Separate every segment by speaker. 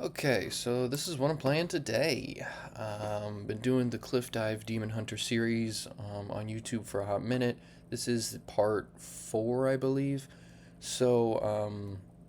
Speaker 1: Okay, so this is what I'm playing today. Been doing the Cliff Dive Demon Hunter series on YouTube for a hot minute. This is part 4, I believe. So,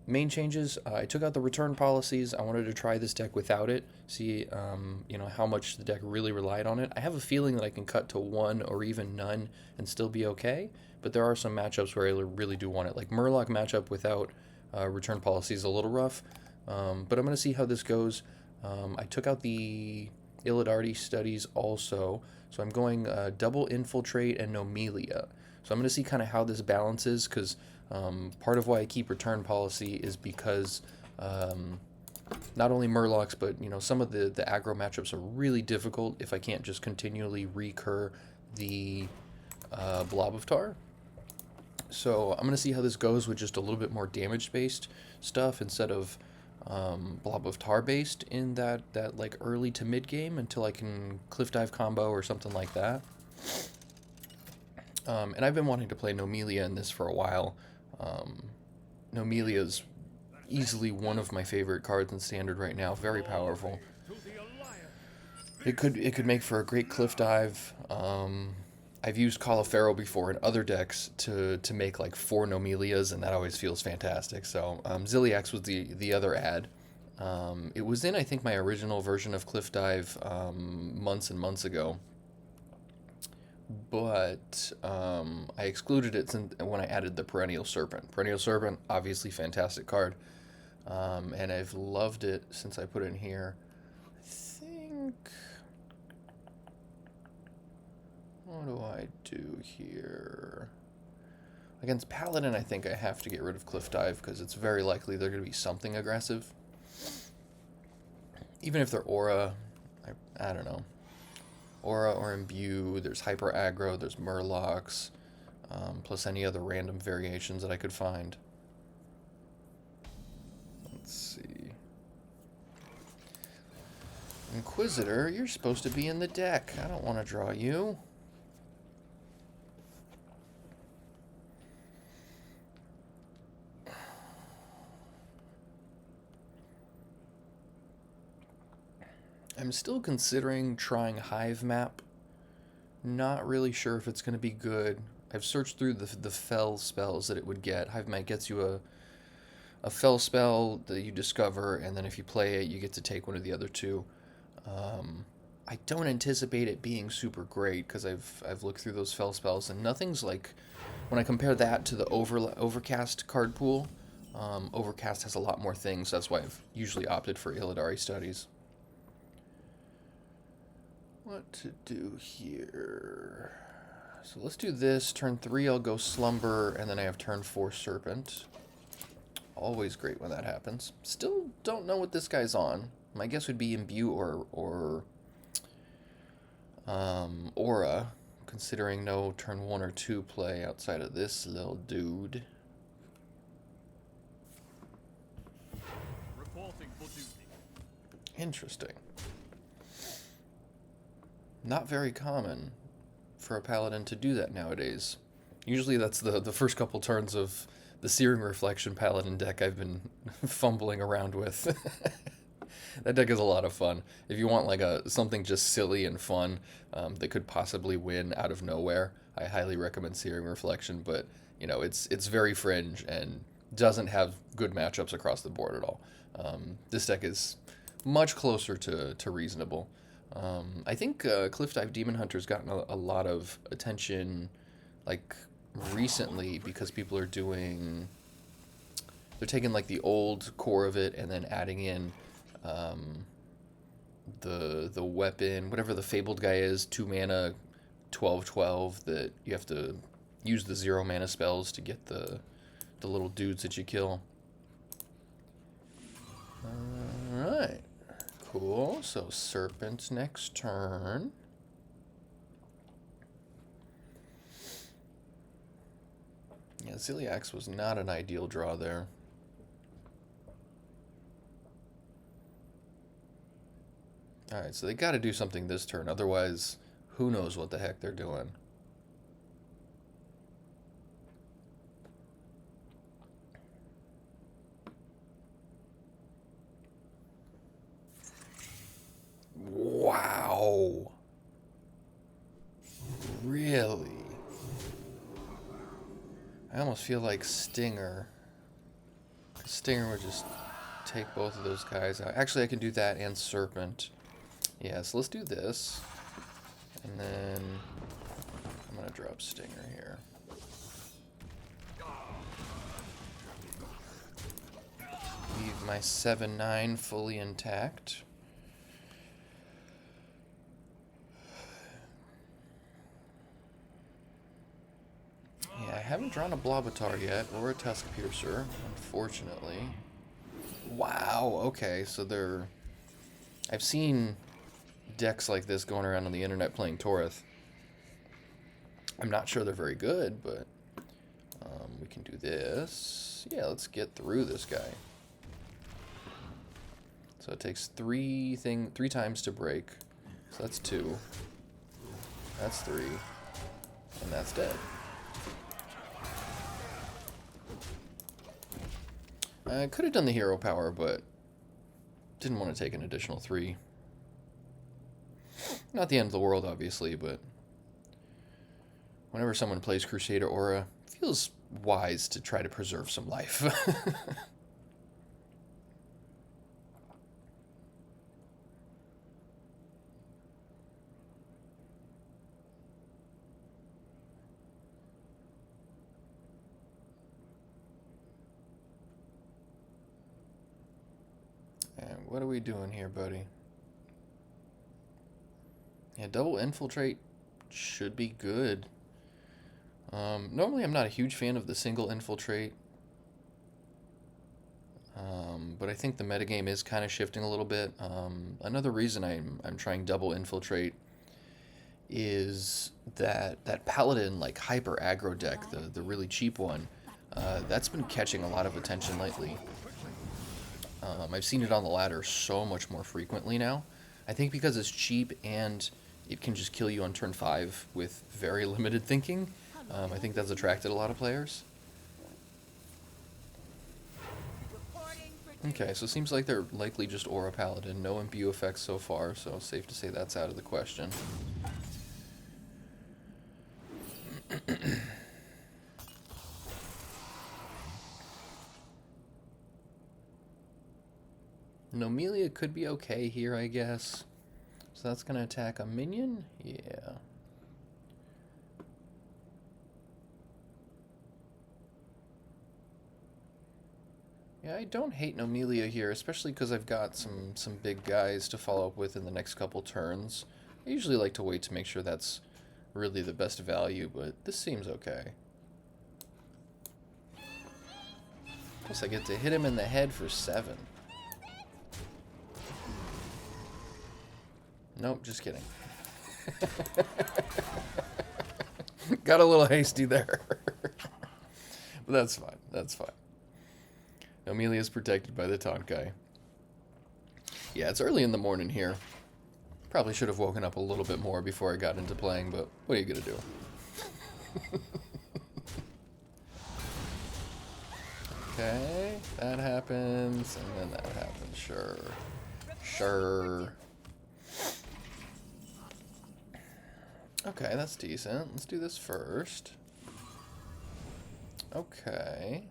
Speaker 1: main changes, I took out the return policies. I wanted to try this deck without it, see, how much the deck really relied on it. I have a feeling that I can cut to 1 or even none and still be okay, but there are some matchups where I really do want it. Like Murloc matchup without return policy is a little rough. But I'm going to see how this goes. I took out the Illidari studies also, so I'm going double infiltrate and Gnomelia. So I'm going to see kind of how this balances, because part of why I keep return policy is because not only Murlocs, but some of the aggro matchups are really difficult if I can't just continually recur the Blob of Tar. So I'm going to see how this goes with just a little bit more damage-based stuff instead of Blob of Tar based in that like early to mid game until I can cliff dive combo or something like that. And I've been wanting to play Gnomelia in this for a while. Gnomelia is easily one of my favorite cards in Standard right now. Very powerful. It could make for a great cliff dive. I've used Caulifero before in other decks to make like 4 Gnomelias, and that always feels fantastic. So Ziliax was the other ad. It was in, I think, my original version of Cliff Dive months and months ago, but I excluded it when I added the Perennial Serpent. Perennial Serpent, obviously fantastic card, and I've loved it since I put it in here. I think... What do I do here? Against Paladin, I think I have to get rid of Cliff Dive because it's very likely they're going to be something aggressive. Even if they're Aura, I don't know. Aura or Imbue, there's Hyper Aggro, there's Murlocs, plus any other random variations that I could find. Let's see. Inquisitor, you're supposed to be in the deck. I don't want to draw you. I'm still considering trying Hive Map. Not really sure if it's going to be good. I've searched through the fell spells that it would get. Hive Map gets you a fell spell that you discover, and then if you play it, you get to take one of the other two. I don't anticipate it being super great because I've looked through those fell spells, and nothing's like... When I compare that to the Overcast card pool, Overcast has a lot more things. That's why I've usually opted for Illidari studies. What to do here? So let's do this. Turn 3, I'll go Slumber, and then I have turn 4 Serpent. Always great when that happens. Still don't know what this guy's on. My guess would be Imbue or Aura, considering no turn 1 or 2 play outside of this little dude. Interesting. Not very common for a paladin to do that nowadays. Usually that's the first couple turns of the Searing Reflection paladin deck I've been fumbling around with. That deck is a lot of fun. If you want like something just silly and fun that could possibly win out of nowhere, I highly recommend Searing Reflection, but it's very fringe and doesn't have good matchups across the board at all. This deck is much closer to reasonable. I think Cliff Dive Demon Hunter's gotten a lot of attention, like, recently because people are doing... They're taking, like, the old core of it and then adding in the weapon, whatever the Fabled guy is, 2 mana, 12/12, that you have to use the 0 mana spells to get the little dudes that you kill. Alright. Cool, so Serpent next turn. Yeah, Ziliax was not an ideal draw there. Alright, so they gotta do something this turn, otherwise, who knows what the heck they're doing. almost feel like Stinger. Stinger would just take both of those guys out. Actually, I can do that and Serpent. Yeah, so let's do this. And then I'm going to drop Stinger here. Leave my 7/9 fully intact. Yeah, I haven't drawn a Blobatar yet, or a Tusk Piercer, unfortunately. Wow, okay, so they're... I've seen decks like this going around on the internet playing Torith. I'm not sure they're very good, but we can do this. Yeah, let's get through this guy. So it takes three times to break. So that's 2. That's 3. And that's dead. I could have done the hero power, but didn't want to take an additional 3. Not the end of the world, obviously, but whenever someone plays Crusader Aura, it feels wise to try to preserve some life. And what are we doing here, buddy? Yeah, double infiltrate should be good. Normally I'm not a huge fan of the single infiltrate. But I think the metagame is kind of shifting a little bit. Another reason I'm trying double infiltrate is that Paladin like hyper aggro deck, the really cheap one, that's been catching a lot of attention lately. I've seen it on the ladder so much more frequently now. I think because it's cheap and it can just kill you on turn 5 with very limited thinking. I think that's attracted a lot of players. Okay, so it seems like they're likely just Aura Paladin. No imbue effects so far, so safe to say that's out of the question. Gnomelia could be okay here, I guess. So that's going to attack a minion? Yeah. Yeah, I don't hate Gnomelia here, especially because I've got some big guys to follow up with in the next couple turns. I usually like to wait to make sure that's really the best value, but this seems okay. Plus I get to hit him in the head for 7. Nope, just kidding. Got a little hasty there. But that's fine, that's fine. Gnomelia is protected by the taunt guy. Yeah, it's early in the morning here. Probably should have woken up a little bit more before I got into playing, but what are you gonna do? Okay, that happens, and then that happens, sure. Sure. Okay, that's decent. Let's do this first. Okay.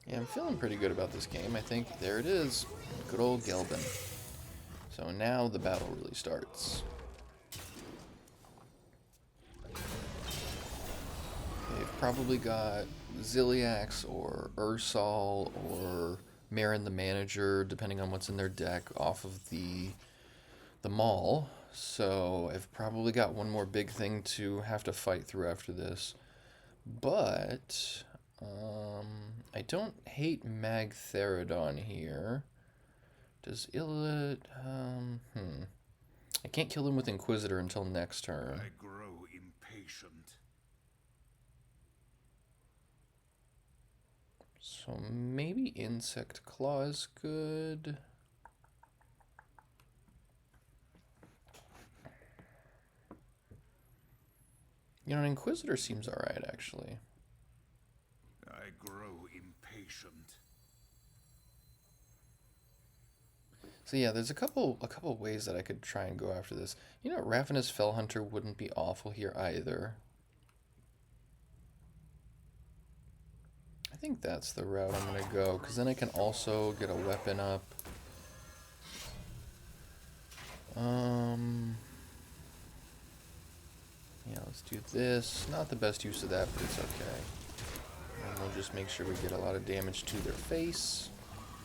Speaker 1: Yeah, I'm feeling pretty good about this game. I think there it is. Good old Gelbin. So now the battle really starts. They've probably got Ziliax or Ursal or Marin the Manager, depending on what's in their deck, off of the Maul. So I've probably got one more big thing to have to fight through after this. But I don't hate Magtheridon here. Does I can't kill him with Inquisitor until next turn.
Speaker 2: I grow impatient.
Speaker 1: So maybe Insect Claw is good. You know, an Inquisitor seems alright, actually.
Speaker 2: I grow impatient.
Speaker 1: So yeah, there's a couple ways that I could try and go after this. You know, Ravenous Fellhunter wouldn't be awful here either. I think that's the route I'm gonna go, because then I can also get a weapon up. Yeah, let's do this. Not the best use of that, but it's okay. And we'll just make sure we get a lot of damage to their face.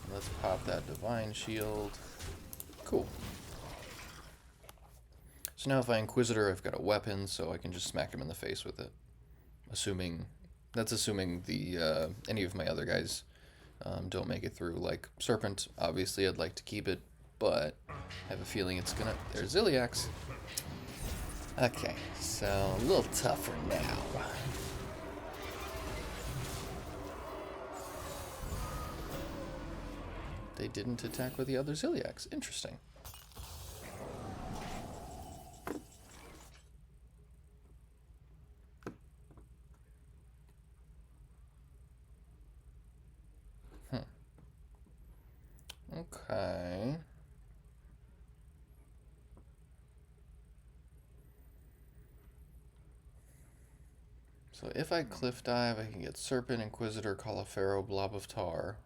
Speaker 1: And let's pop that Divine Shield. Cool. So now if I Inquisitor, I've got a weapon, so I can just smack him in the face with it. That's assuming the any of my other guys don't make it through. Like Serpent, obviously I'd like to keep it, but I have a feeling it's gonna... There's Ziliax. Okay, so a little tougher now. They didn't attack with the other Ziliax. Interesting. Okay. So if I cliff dive, I can get Serpent, Inquisitor, Caulifero, Blob of Tar.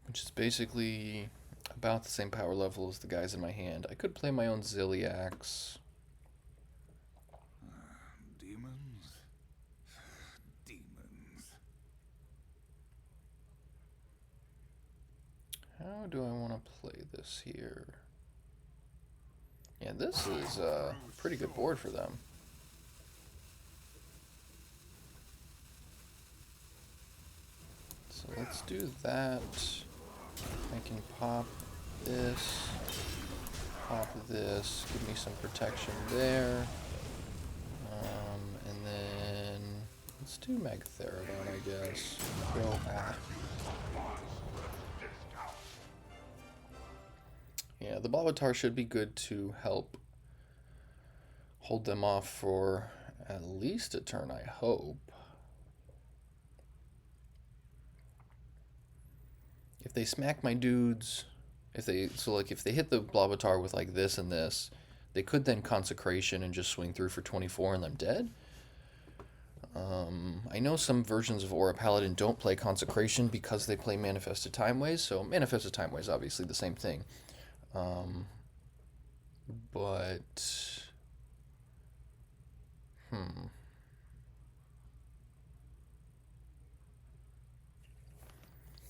Speaker 1: Which is basically about the same power level as the guys in my hand. I could play my own Ziliax.
Speaker 2: Demons? Demons.
Speaker 1: How do I want to play this here? Yeah, this is a pretty good board for them. So let's do that. I can pop this, give me some protection there. And then let's do Megatherodon, I guess. Yeah, the Bobatar should be good to help hold them off for at least a turn, I hope. If they smack my dudes, if they hit the Blobatar with like this and this, they could then Consecration and just swing through for 24 and I'm dead. I know some versions of Aura Paladin don't play Consecration because they play Manifested Timeways, so Manifested Timeways obviously the same thing. But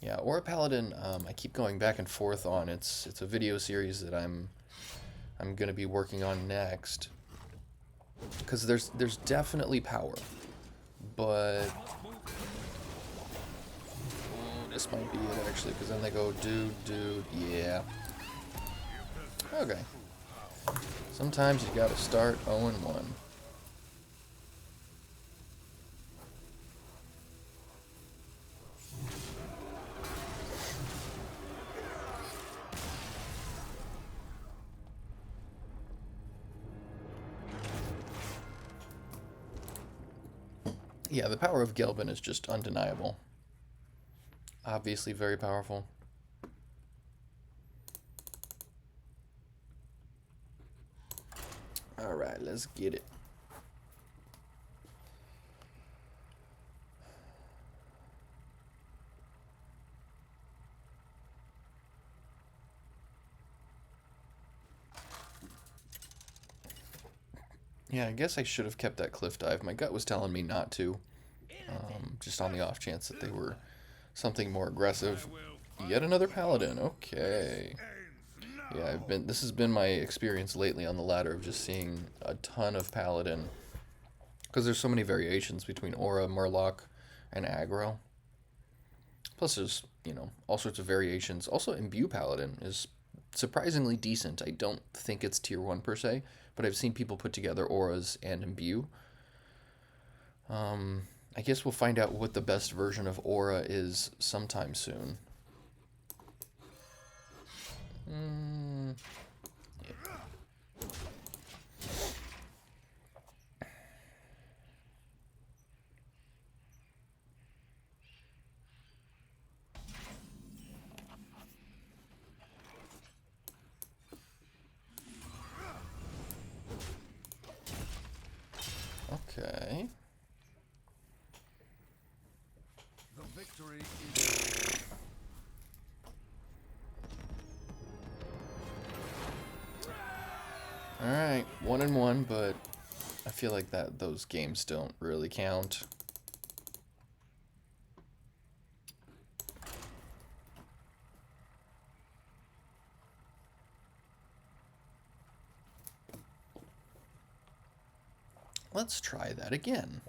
Speaker 1: yeah, Aura Paladin, I keep going back and forth on. It's a video series that I'm gonna be working on next. Because there's definitely power. But this might be it actually, because then they go dude, yeah. Okay. Sometimes you gotta start 0-1. Yeah, the power of Gelbin is just undeniable. Obviously very powerful. Alright, let's get it. Yeah, I guess I should have kept that cliff dive. My gut was telling me not to. Just on the off chance that they were something more aggressive. Yet another paladin. Okay. Yeah, this has been my experience lately on the ladder of just seeing a ton of paladin. Because there's so many variations between Aura, Murloc, and Aggro. Plus there's, you know, all sorts of variations. Also, Imbue Paladin is surprisingly decent. I don't think it's tier 1 per se, but I've seen people put together Auras and Imbue. I guess we'll find out what the best version of Aura is sometime soon. Mm, yeah. Okay.
Speaker 2: The victory is...
Speaker 1: Alright, 1-1, but I feel like those games don't really count. Let's try that again.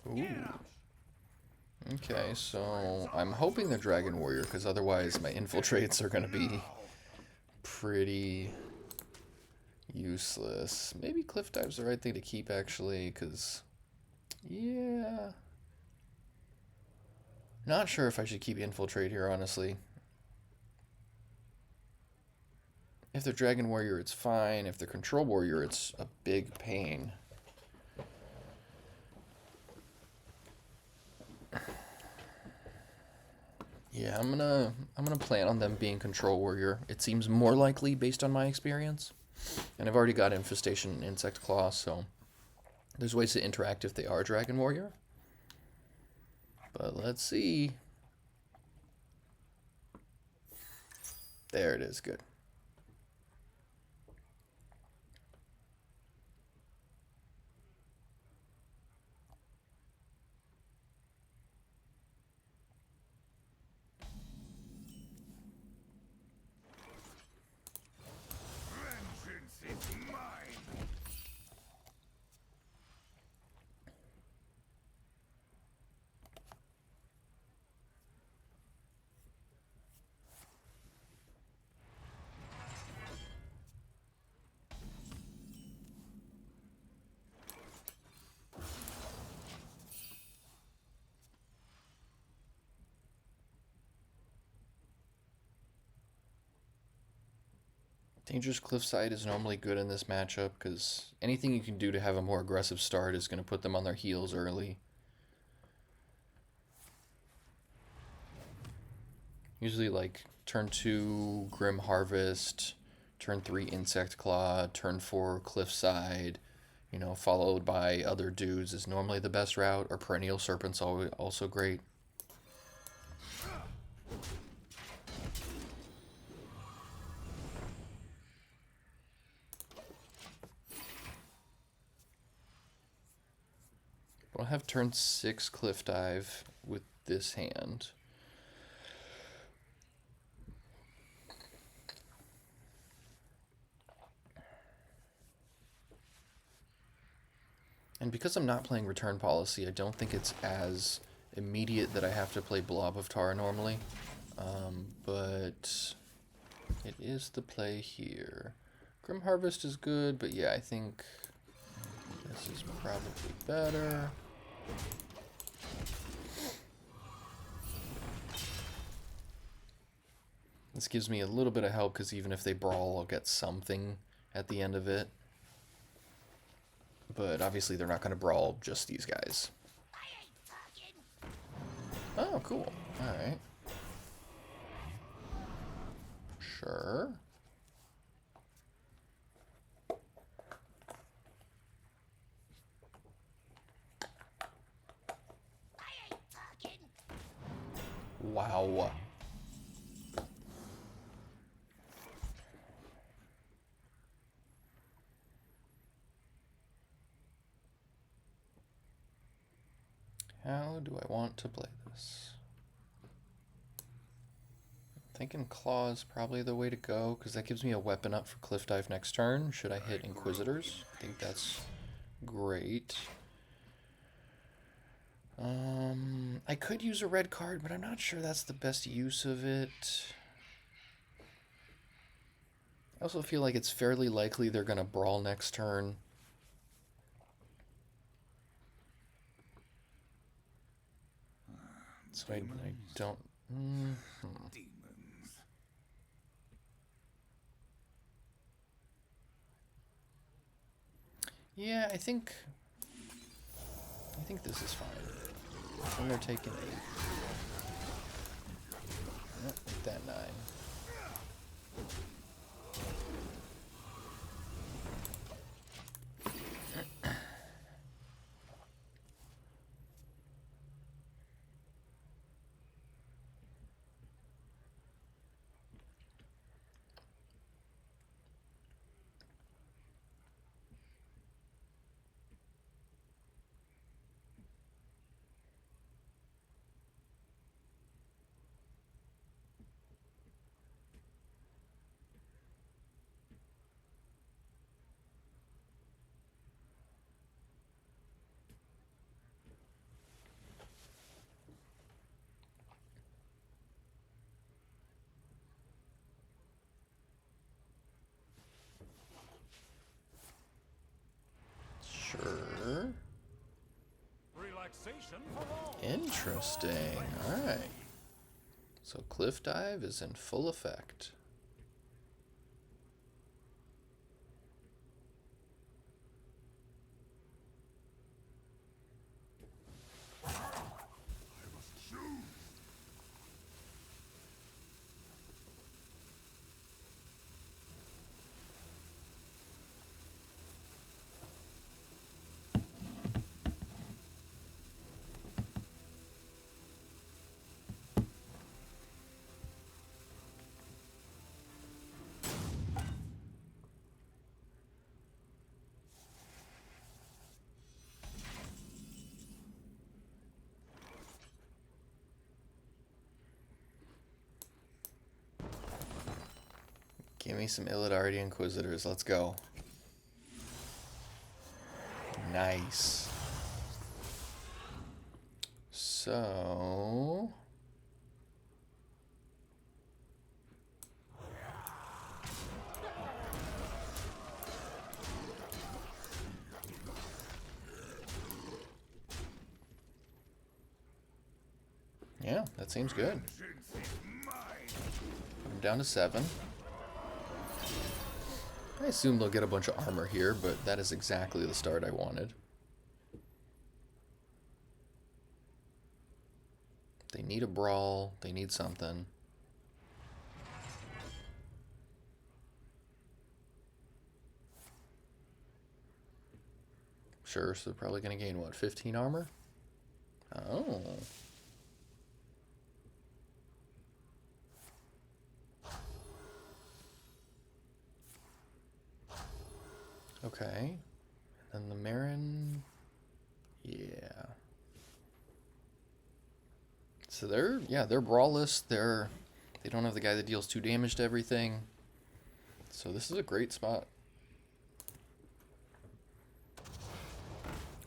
Speaker 1: Ooh. Okay, so I'm hoping they're Dragon Warrior, because otherwise my infiltrates are going to be pretty useless. Maybe Cliff Dive's the right thing to keep, actually, because... yeah... not sure if I should keep Infiltrate here, honestly. If they're Dragon Warrior, it's fine. If they're Control Warrior, it's a big pain. Yeah, I'm gonna plan on them being Control Warrior. It seems more likely based on my experience. And I've already got Infestation and Insect Claw, so there's ways to interact if they are Dragon Warrior. But let's see. There it is, good.
Speaker 2: Vengeance is mine!
Speaker 1: Dangerous Cliffside is normally good in this matchup because anything you can do to have a more aggressive start is going to put them on their heels early. Usually like turn 2 Grim Harvest, turn 3 Insect Claw, turn 4 Cliffside, you know, followed by other dudes is normally the best route, or Perennial Serpent's also great. I'll have turn 6 Cliff Dive with this hand. And because I'm not playing Return Policy, I don't think it's as immediate that I have to play Blob of Tar normally. But it is the play here. Grim Harvest is good, but yeah, I think this is probably better. This gives me a little bit of help because even if they brawl, I'll get something at the end of it. But obviously they're not going to brawl just these guys. Oh, cool. Alright. Sure. Wow. How do I want to play this? I'm thinking Claw is probably the way to go, because that gives me a weapon up for Cliff Dive next turn. Should I hit Inquisitors? I think that's great. I could use a red card, but I'm not sure that's the best use of it. I also feel like it's fairly likely they're going to brawl next turn. So I don't...
Speaker 2: Demons.
Speaker 1: Yeah, I think this is fine. And they're taking 8. Yep, make that 9. Sure.
Speaker 2: Relaxation for all.
Speaker 1: Interesting. Alright. So Cliff Dive is in full effect. Give me some Illidari Inquisitors. Let's go. Nice. So... yeah, that seems good. I'm down to 7. I assume they'll get a bunch of armor here, but that is exactly the start I wanted. They need a brawl. They need something. Sure, so they're probably going to gain, what, 15 armor? Oh. Okay. And then the Marin... yeah. So they're brawlless. They don't have the guy that deals 2 damage to everything. So this is a great spot.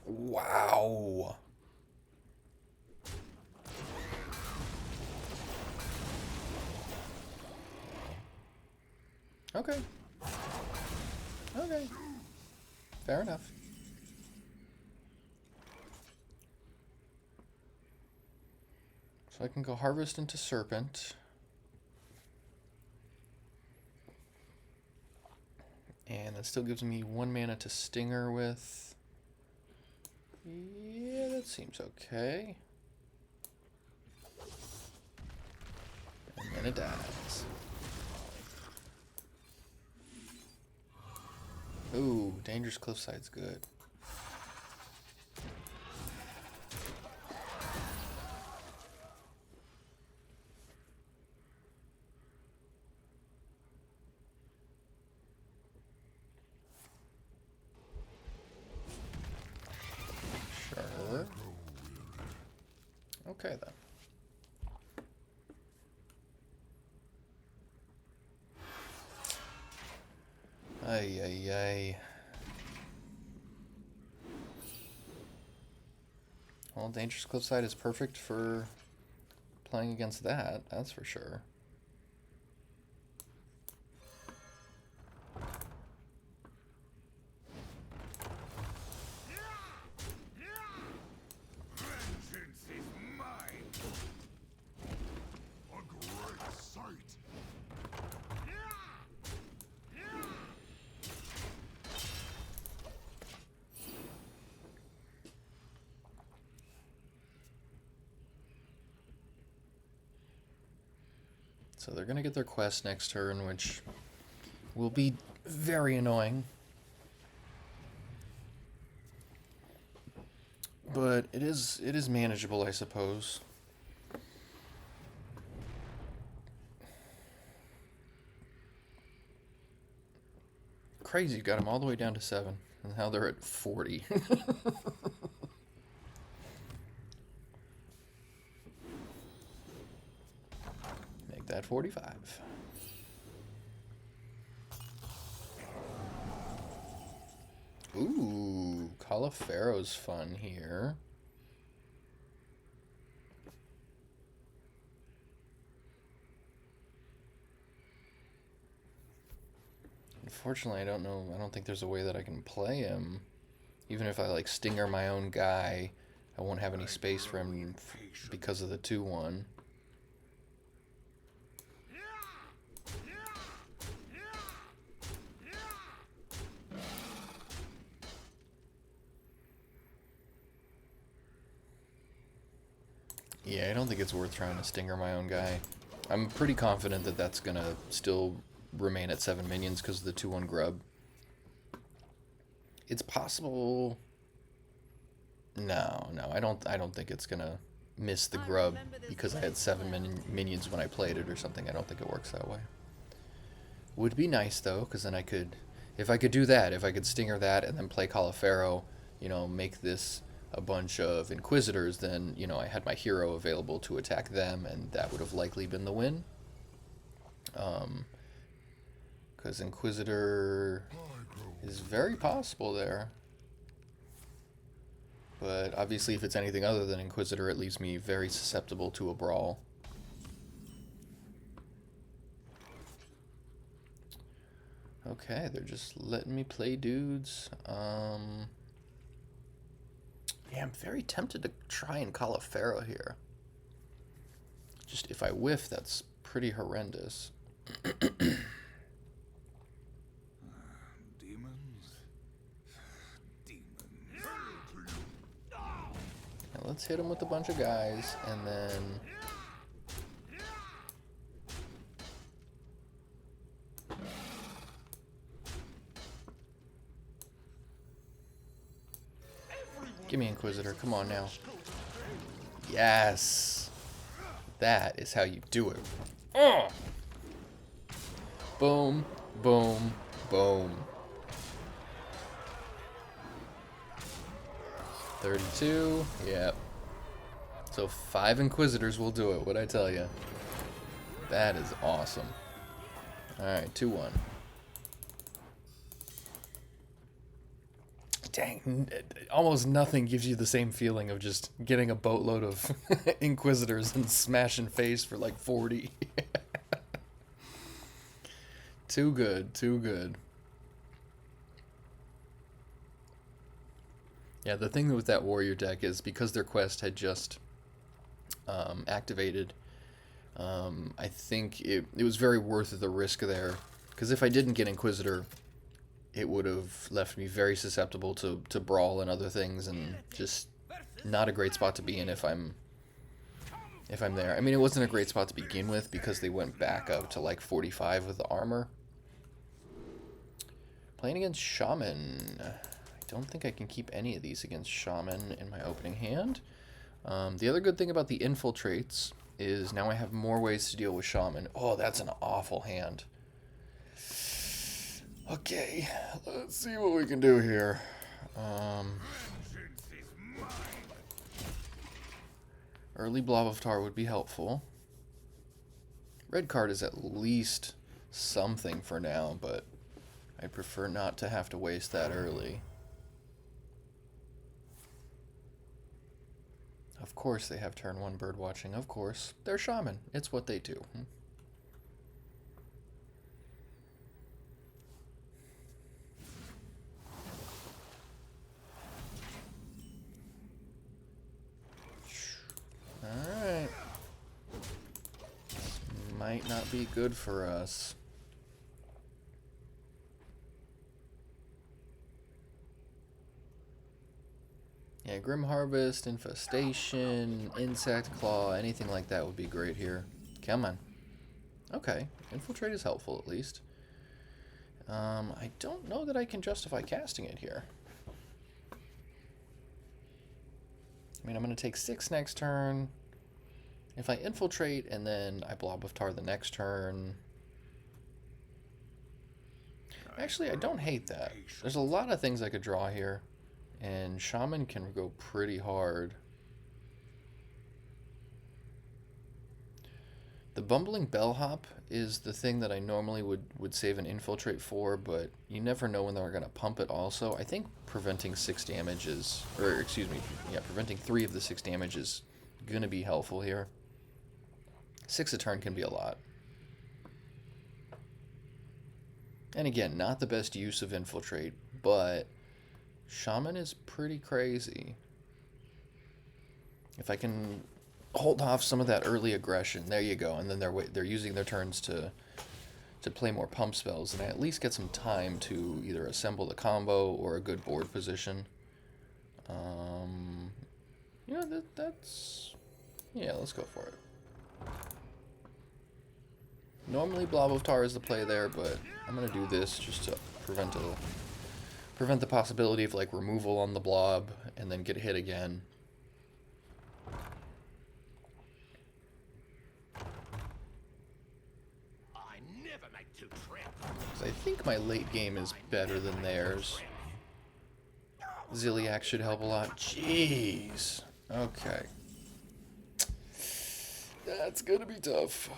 Speaker 1: Wow. Okay. Okay. Fair enough. So I can go Harvest into Serpent. And that still gives me 1 mana to Stinger with. Yeah, that seems okay. And then it dies. Ooh, Dangerous Cliffside's good. Sure. Okay then. Ay, ay, ay. Well, Dangerous Cliffside is perfect for playing against that, that's for sure. So they're going to get their quest next turn, which will be very annoying. But it is manageable, I suppose. Crazy, got them all the way down to 7. And now they're at 40. Make that 45. Ooh, Califero's fun here. Unfortunately, I don't think there's a way that I can play him. Even if I like stinger my own guy, I won't have any space for him because of the 2/1. Yeah, I don't think it's worth trying to stinger my own guy. I'm pretty confident that that's gonna still remain at 7 minions because of the 2/1 grub. It's possible. No, I don't think it's gonna miss the grub because I had 7 minions when I played it or something. I don't think it works that way. Would be nice though, because then I could, if I could do that, if I could stinger that and then play Califero, you know, make this a bunch of Inquisitors, then, you know, I had my hero available to attack them, and that would have likely been the win. Because Inquisitor is very possible there. But obviously if it's anything other than Inquisitor, it leaves me very susceptible to a brawl. Okay, they're just letting me play dudes. Yeah, I'm very tempted to try and Califero here. Just if I whiff, that's pretty horrendous. Now let's hit him with a bunch of guys, and then... Give me Inquisitor, come on now. Yes! That is how you do it. Oh! Boom, boom, boom. 32, yep. So 5 Inquisitors will do it, what'd I tell you? That is awesome. Alright, 2-1. Dang, almost nothing gives you the same feeling of just getting a boatload of Inquisitors and smashing face for like 40. Too good, too good. Yeah, the thing with that warrior deck is because their quest had just activated, I think it was very worth the risk there. Because if I didn't get Inquisitor, it would have left me very susceptible to brawl and other things, and just not a great spot to be in if I'm there. I mean, it wasn't a great spot to begin with because they went back up to like 45 with the armor. Playing against Shaman. I don't think I can keep any of these against Shaman in my opening hand. The other good thing about the infiltrates is now I have more ways to deal with Shaman. Oh, that's an awful hand. Okay, let's see what we can do here. Early Blob of Tar would be helpful. Red card is at least something for now, but I'd prefer not to have to waste that early. Of course they have turn 1 bird watching, of course. They're Shaman, it's what they do. Alright. This might not be good for us. Yeah, Grim Harvest, Infestation, Insect Claw, anything like that would be great here. Come on. Okay, infiltrate is helpful at least. I don't know that I can justify casting it here. I mean, I'm going to take 6 next turn. If I infiltrate and then I blob of tar the next turn... Actually, I don't hate that. There's a lot of things I could draw here. And Shaman can go pretty hard. The Bumbling Bellhop is the thing that I normally would save an infiltrate for, but you never know when they're going to pump it also. I think preventing 6 damage is... Or, excuse me, yeah, preventing 3 of the 6 damage is going to be helpful here. 6 a turn can be a lot. And again, not the best use of infiltrate, but Shaman is pretty crazy. If I can hold off some of that early aggression, there you go, and then they're using their turns to play more pump spells, and I at least get some time to either assemble the combo or a good board position. You know, that's... Yeah, let's go for it. Normally Blob of Tar is the play there, but I'm going to do this just to prevent the possibility of, like, removal on the blob and then get hit again. I think my late game is better than theirs. Ziliax should help a lot. Jeez. Okay. That's gonna be tough.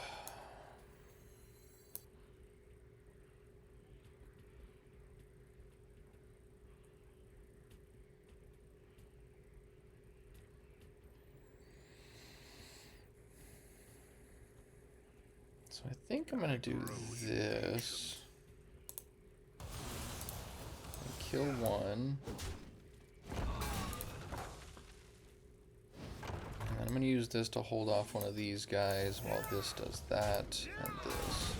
Speaker 1: So I think I'm gonna do this. Kill one. And I'm going to use this to hold off one of these guys while this does that and this.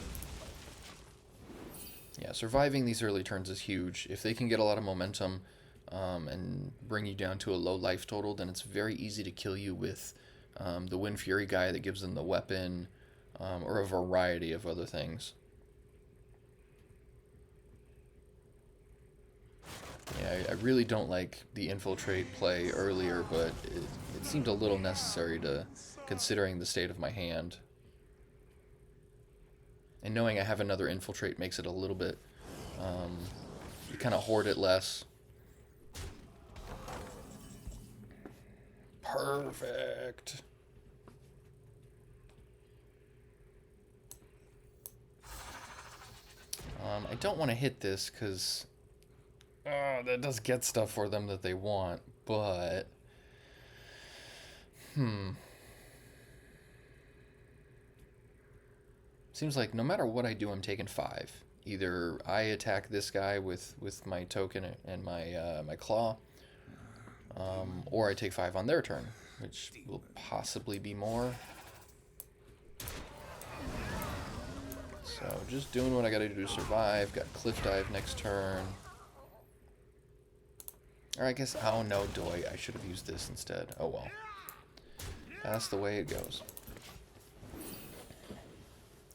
Speaker 1: Yeah, surviving these early turns is huge. If they can get a lot of momentum and bring you down to a low life total, then it's very easy to kill you with the Wind Fury guy that gives them the weapon or a variety of other things. Yeah, I really don't like the infiltrate play earlier, but it seemed a little necessary to considering the state of my hand. And knowing I have another infiltrate makes it a little bit, you kind of hoard it less. Perfect. I don't want to hit this because... that does get stuff for them that they want, but... Seems like no matter what I do, I'm taking 5. Either I attack this guy with my token and my claw, or I take 5 on their turn, which will possibly be more. So just doing what I gotta do to survive. Got Cliff Dive next turn. Or I guess, oh no, doy. I should have used this instead. Oh well. That's the way it goes.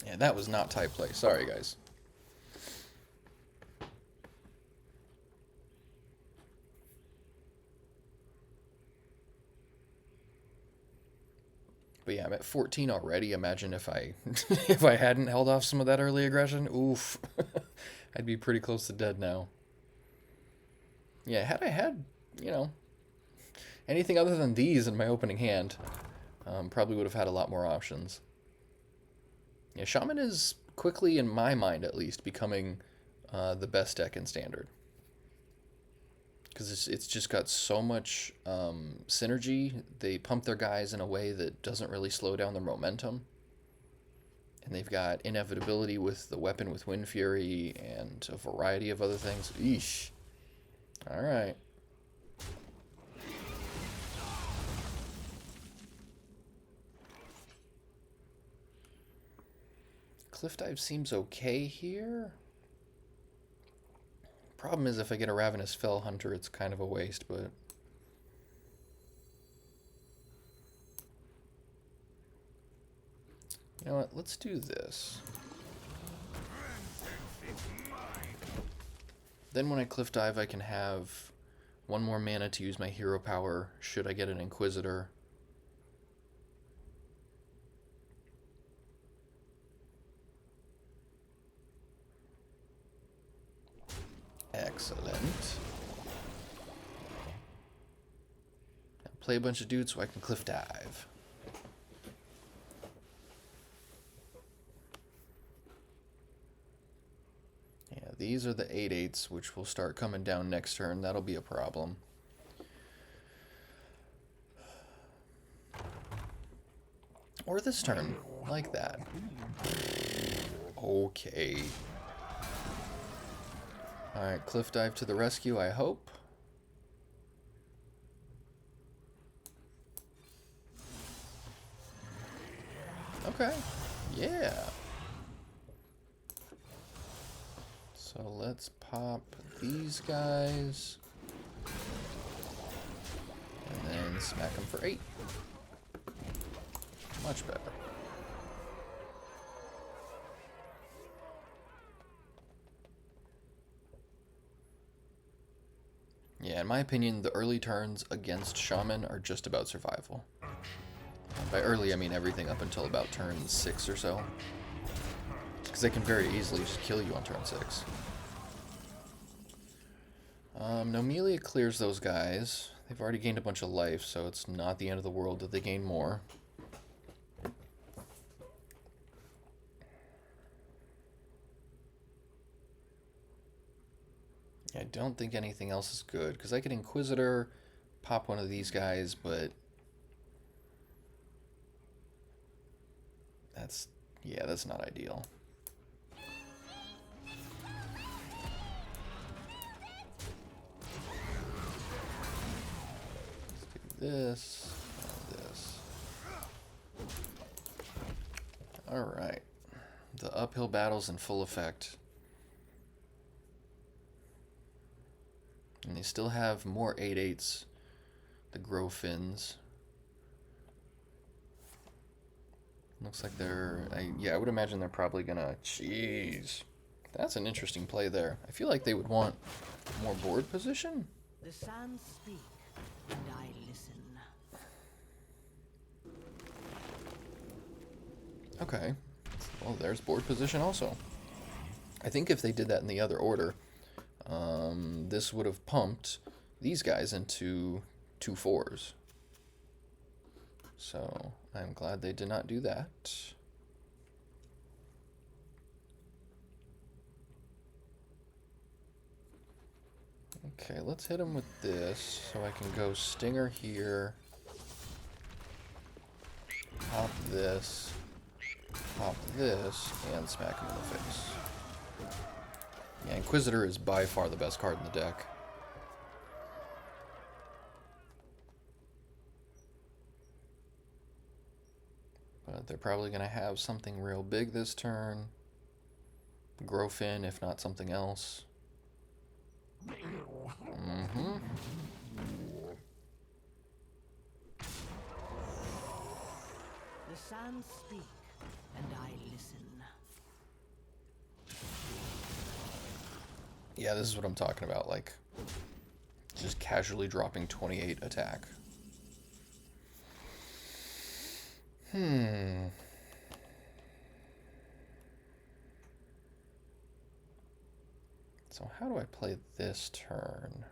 Speaker 1: Yeah, that was not type play. Sorry, guys. But yeah, I'm at 14 already. Imagine if I if I hadn't held off some of that early aggression. Oof. I'd be pretty close to dead now. Yeah, had I had, you know, anything other than these in my opening hand, probably would have had a lot more options. Yeah, Shaman is quickly, in my mind at least, becoming the best deck in Standard. Because it's just got so much synergy. They pump their guys in a way that doesn't really slow down their momentum. And they've got inevitability with the weapon with Wind Fury and a variety of other things. Eesh. Alright. Cliff Dive seems okay here. Problem is, if I get a Ravenous Fell Hunter, it's kind of a waste, but... know what? Let's do this. Then when I cliff dive, I can have one more mana to use my hero power should I get an Inquisitor. Excellent. Now play a bunch of dudes so I can cliff dive. Yeah, these are the 8/8s, which will start coming down next turn. That'll be a problem. Or this turn, like that. Okay. Alright, cliff dive to the rescue, I hope. Okay, yeah. So let's pop these guys. And then smack them for 8. Much better. Yeah, in my opinion, the early turns against Shaman are just about survival. And by early, I mean everything up until about turn 6 or so. Because they can very easily just kill you on turn 6. Gnomelia clears those guys. They've already gained a bunch of life, so it's not the end of the world that they gain more. I don't think anything else is good, because I could Inquisitor, pop one of these guys, but that's not ideal. Let's do this, and this. Alright. The uphill battle's in full effect. And they still have more 8/8s, the Growfins. Looks like they're... I would imagine they're probably gonna... Jeez. That's an interesting play there. I feel like they would want more board position.
Speaker 3: The sands speak, and I listen.
Speaker 1: Okay. Well, there's board position also. I think if they did that in the other order, this would have pumped these guys into 2/4s. So I'm glad they did not do that. Okay, let's hit him with this so I can go Stinger here. Pop this, and smack him in the face. Yeah, Inquisitor is by far the best card in the deck. But they're probably going to have something real big this turn. Growfin, if not something else. Mm-hmm.
Speaker 3: The sands speak, and I listen.
Speaker 1: Yeah, this is what I'm talking about, like, just casually dropping 28 attack. So how do I play this turn?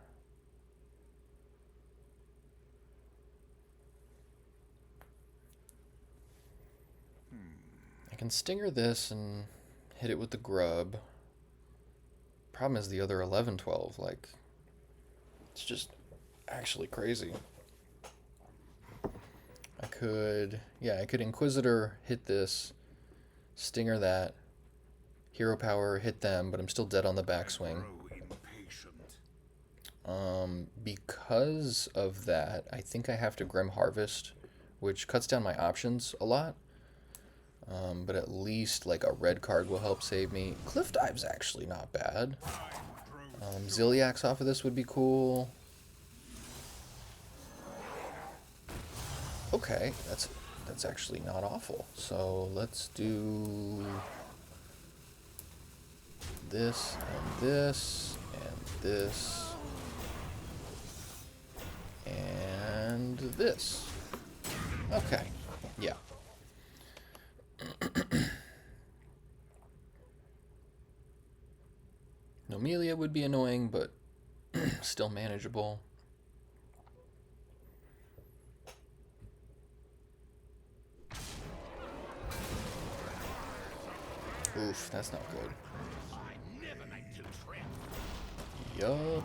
Speaker 1: I can Stinger this and hit it with the grub. Problem is the other 11/12, like, it's just actually crazy. I could Inquisitor, hit this, Stinger that, Hero Power, hit them, but I'm still dead on the backswing. Because of that, I think I have to Grim Harvest, which cuts down my options a lot. But at least, like, a red card will help save me. Cliff Dive's actually not bad. Ziliax off of this would be cool. that's that's actually not awful. So let's do this and this and this and this. Okay, yeah. Gnomelia would be annoying, but still manageable. Oof, that's not good. Yup.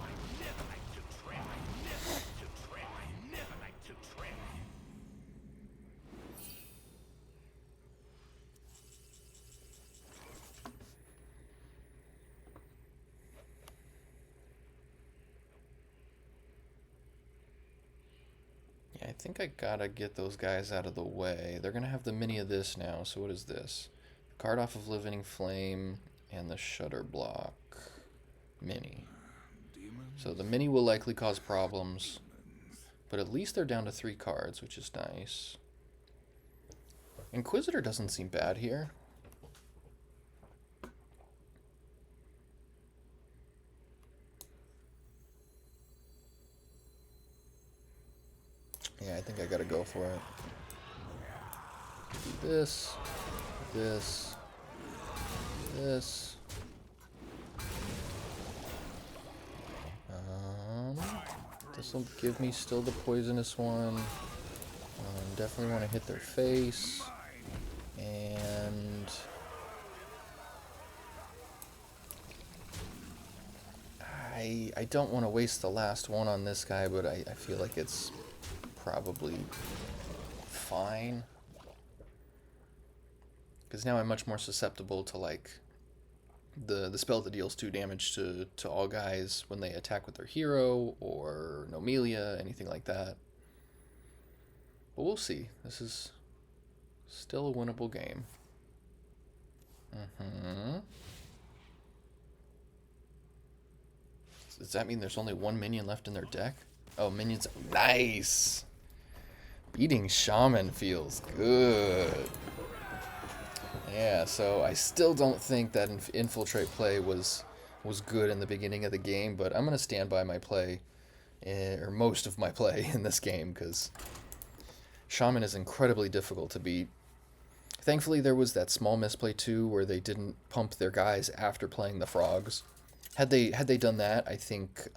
Speaker 1: Yeah, I think I gotta get those guys out of the way. They're gonna have the mini of this now, so what is this? Card off of Living Flame and the Shutter Block mini. So the mini will likely cause problems, but at least they're down to 3 cards, which is nice. Inquisitor doesn't seem bad here. Yeah, I think I gotta go for it. Do this, this, this. This will give me still the poisonous one. Definitely want to hit their face. And I don't want to waste the last one on this guy, but I feel like it's probably fine. Because now I'm much more susceptible to like the spell that deals 2 damage to all guys when they attack with their hero or Gnomelia, anything like that. But we'll see. This is still a winnable game. Does that mean there's only 1 minion left in their deck? Oh, minions. Nice! Beating Shaman feels good. Yeah, so I still don't think that infiltrate play was good in the beginning of the game, but I'm going to stand by my play, or most of my play in this game, because Shaman is incredibly difficult to beat. Thankfully, there was that small misplay too, where they didn't pump their guys after playing the frogs. Had they done that, I think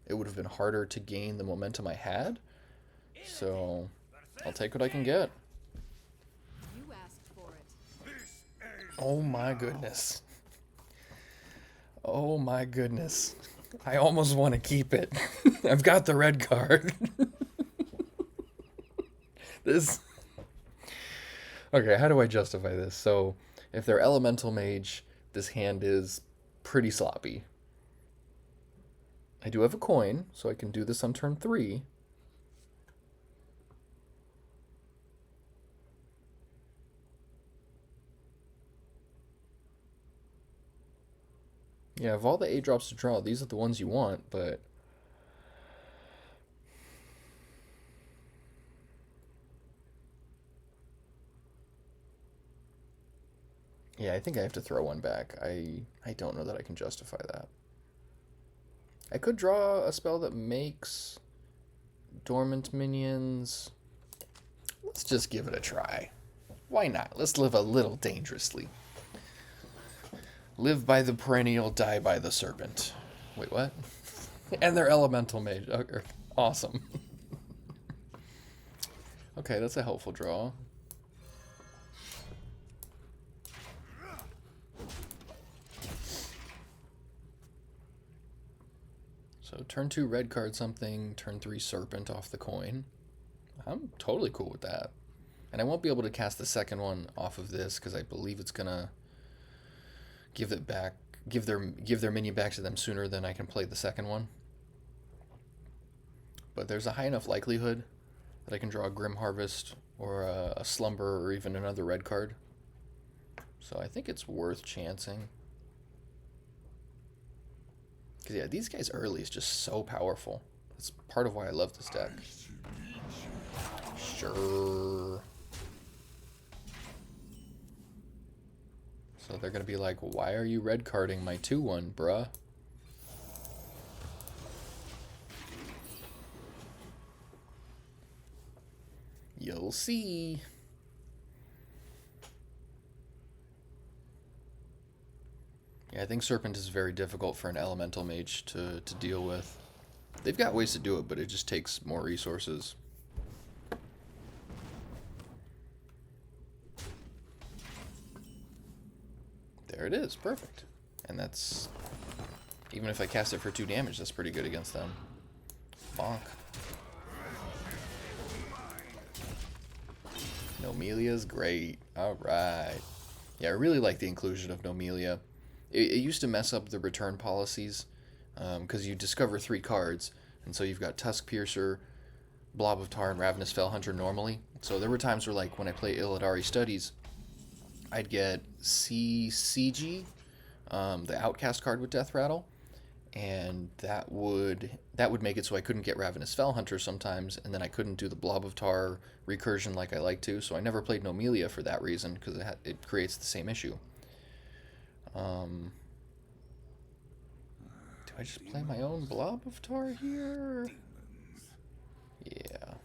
Speaker 1: it would have been harder to gain the momentum I had. So I'll take what I can get. Oh my goodness. Oh my goodness. I almost want to keep it. I've got the red card. This. Okay, how do I justify this? So, if they're elemental mage, this hand is pretty sloppy. I do have a coin, so I can do this on turn 3. Yeah, of all the 8 drops to draw, these are the ones you want, but yeah, I think I have to throw one back. I don't know that I can justify that. I could draw a spell that makes dormant minions. Let's just give it a try. Why not? Let's live a little dangerously. Live by the perennial, die by the serpent. Wait, what? And they're elemental mage. Okay, awesome. Okay, that's a helpful draw. So turn 2 red card something, turn 3 serpent off the coin. I'm totally cool with that. And I won't be able to cast the second one off of this because I believe it's gonna give it back, give their minion back to them sooner than I can play the second one. But there's a high enough likelihood that I can draw a Grim Harvest or a Slumber or even another red card. So I think it's worth chancing. Because yeah, these guys early is just so powerful. That's part of why I love this deck. Sure. So they're going to be like, why are you red carding my 2/1, bruh? You'll see. Yeah, I think Serpent is very difficult for an elemental mage to deal with. They've got ways to do it, but it just takes more resources. There it is, perfect. And that's, even if I cast it for 2 damage, that's pretty good against them. Bonk. Gnomelia's great. Alright. Yeah, I really like the inclusion of Gnomelia. It used to mess up the return policies, because you discover 3 cards, and so you've got Tusk Piercer, Blob of Tar, and Ravenous Fellhunter normally. So there were times where, like, when I play Illidari Studies, I'd get CG, the Outcast card with Death Rattle, and that would make it so I couldn't get Ravenous Fellhunter sometimes, and then I couldn't do the Blob of Tar recursion like I like to, so I never played Gnomelia for that reason, because it creates the same issue. Do I just play my own Blob of Tar here? Yeah.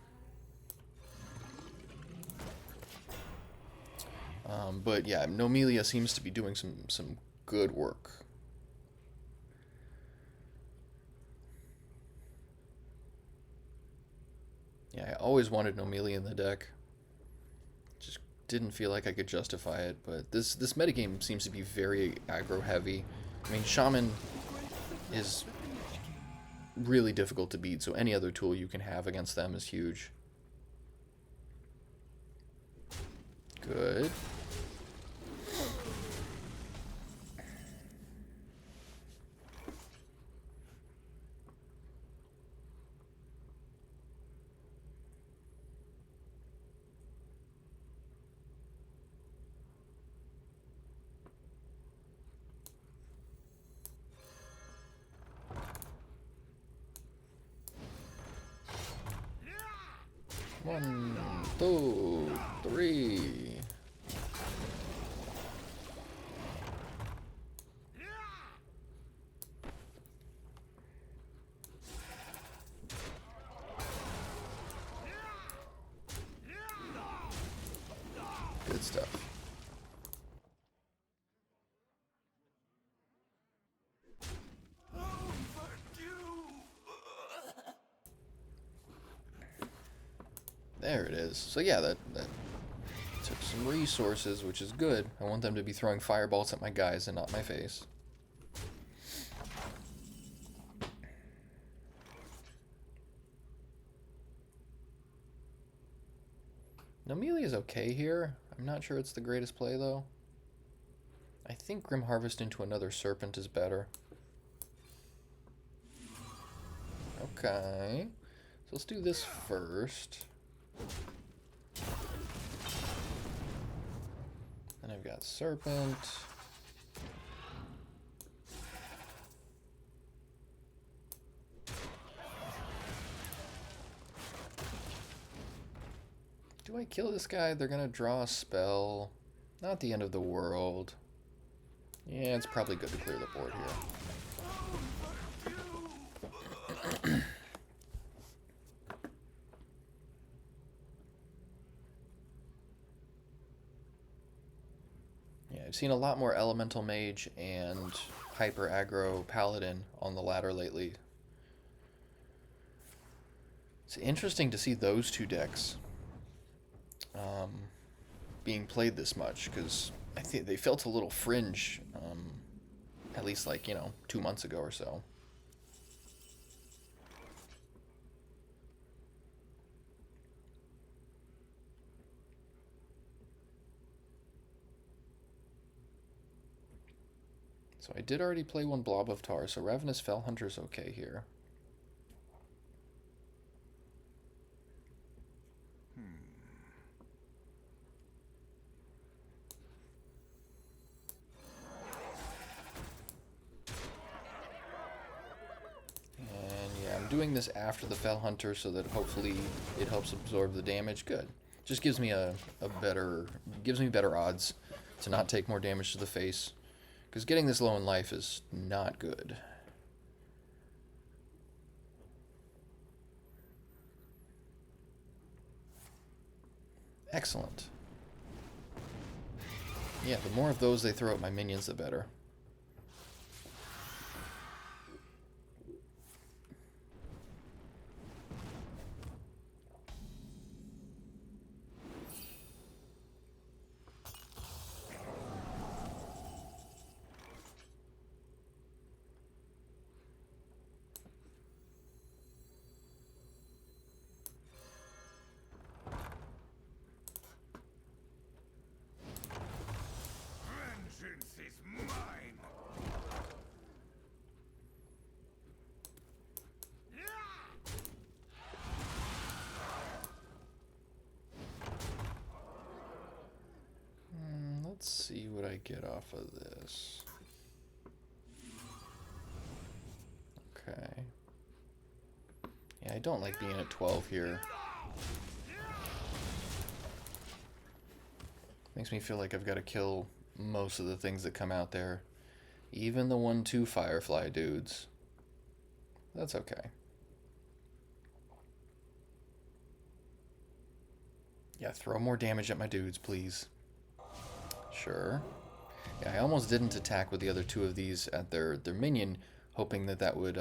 Speaker 1: But yeah, Gnomelia seems to be doing some good work. Yeah, I always wanted Gnomelia in the deck. Just didn't feel like I could justify it, but this metagame seems to be very aggro heavy. I mean, Shaman is really difficult to beat, so any other tool you can have against them is huge. Good. One, two, three. Good stuff. There it is. So yeah, that took some resources, which is good. I want them to be throwing fireballs at my guys and not my face. Gnomelia is okay here. I'm not sure it's the greatest play, though. I think Grim Harvest into another Serpent is better. Okay. So let's do this first. Then I've got Serpent. Do I kill this guy? They're gonna draw a spell. Not the end of the world. Yeah, it's probably good to clear the board here. Yeah, I've seen a lot more Elemental Mage and Hyper Aggro Paladin on the ladder lately. It's interesting to see those 2 decks being played this much, because I think they felt a little fringe, at least, like, 2 months ago or so. So I did already play 1 Blob of Tar, so Ravenous Fellhunter's okay here. I'm doing this after the Fellhunter so that hopefully it helps absorb the damage. Good. Just gives me gives me better odds to not take more damage to the face, because getting this low in life is not good. Excellent. Yeah, the more of those they throw at my minions, the better.
Speaker 2: Vengeance is mine.
Speaker 1: Let's see what I get off of this. Okay. Yeah, I don't like being at 12 here. Makes me feel like I've got to kill most of the things that come out there. Even the 1-2 Firefly dudes. That's okay. Yeah, throw more damage at my dudes, please. Sure. Yeah, I almost didn't attack with the other two of these at their minion, hoping that that would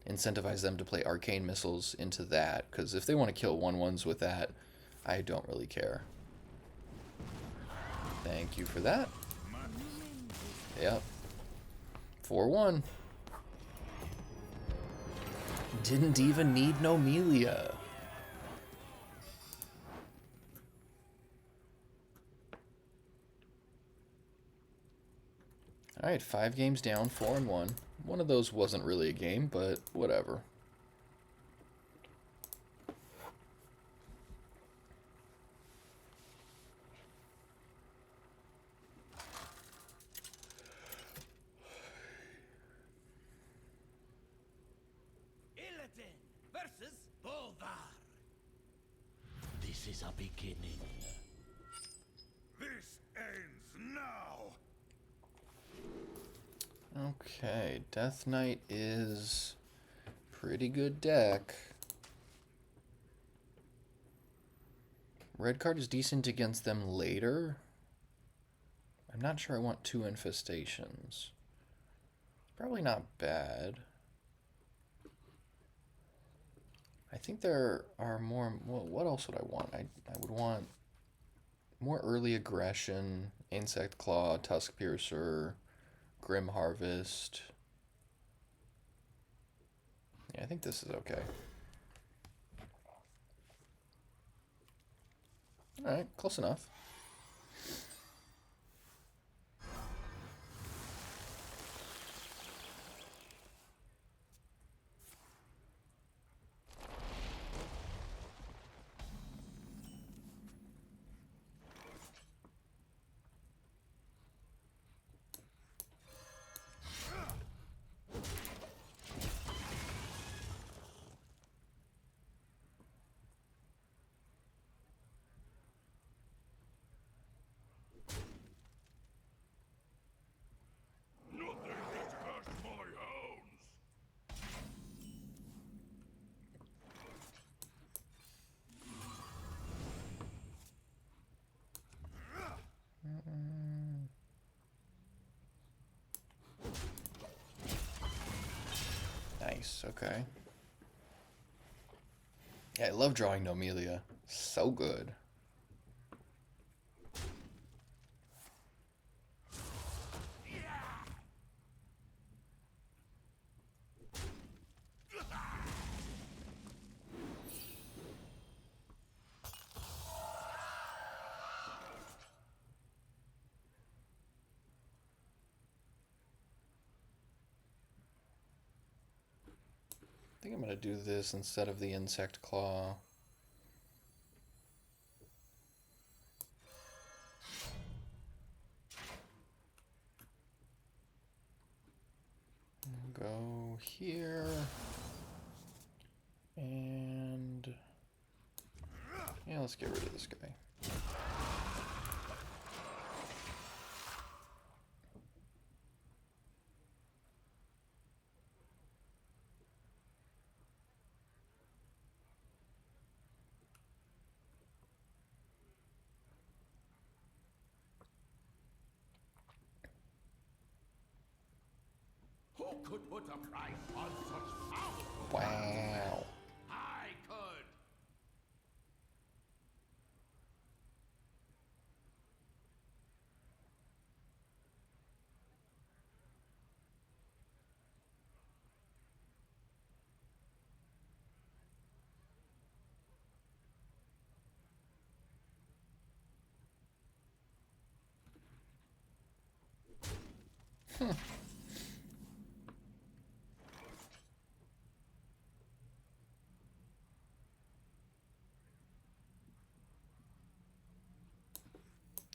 Speaker 1: incentivize them to play arcane missiles into that, because if they want to kill 1/1s with that, I don't really care. Thank you for that. Yep. 4-1. Didn't even need Gnomelia. Alright, 5 games down, 4-1. One of those wasn't really a game, but whatever.
Speaker 4: Illidan versus Bolvar. This is a beginning.
Speaker 2: This ends now.
Speaker 1: Okay, Death Knight is pretty good deck. Red card is decent against them later. I'm not sure I want 2 infestations. Probably not bad. I think there are more... Well, what else would I want? I would want more early aggression, Insect Claw, Tusk Piercer, Grim Harvest. Yeah, I think this is okay. Alright, close enough.
Speaker 2: Nothing gets past my hounds.
Speaker 1: Nice, okay. Yeah, I love drawing Gnomelia. So good. I think I'm going to do this instead of the Insect Claw. Go here. And... yeah, let's get rid of this guy.
Speaker 4: or could put a price on such powerful
Speaker 1: Wow.
Speaker 4: I could.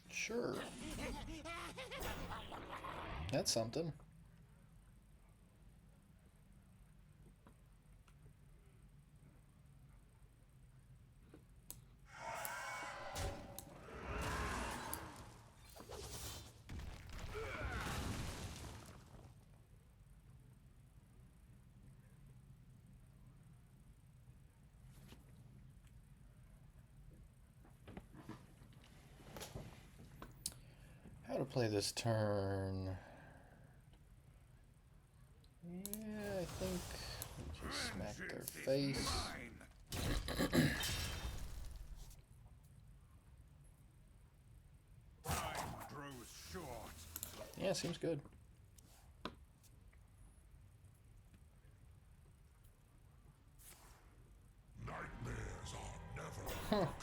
Speaker 1: Sure. That's something. How to play this turn? Yeah, I think we just smack their face.
Speaker 2: Time grows short.
Speaker 1: Yeah, seems good.
Speaker 2: Nightmares are never forgotten.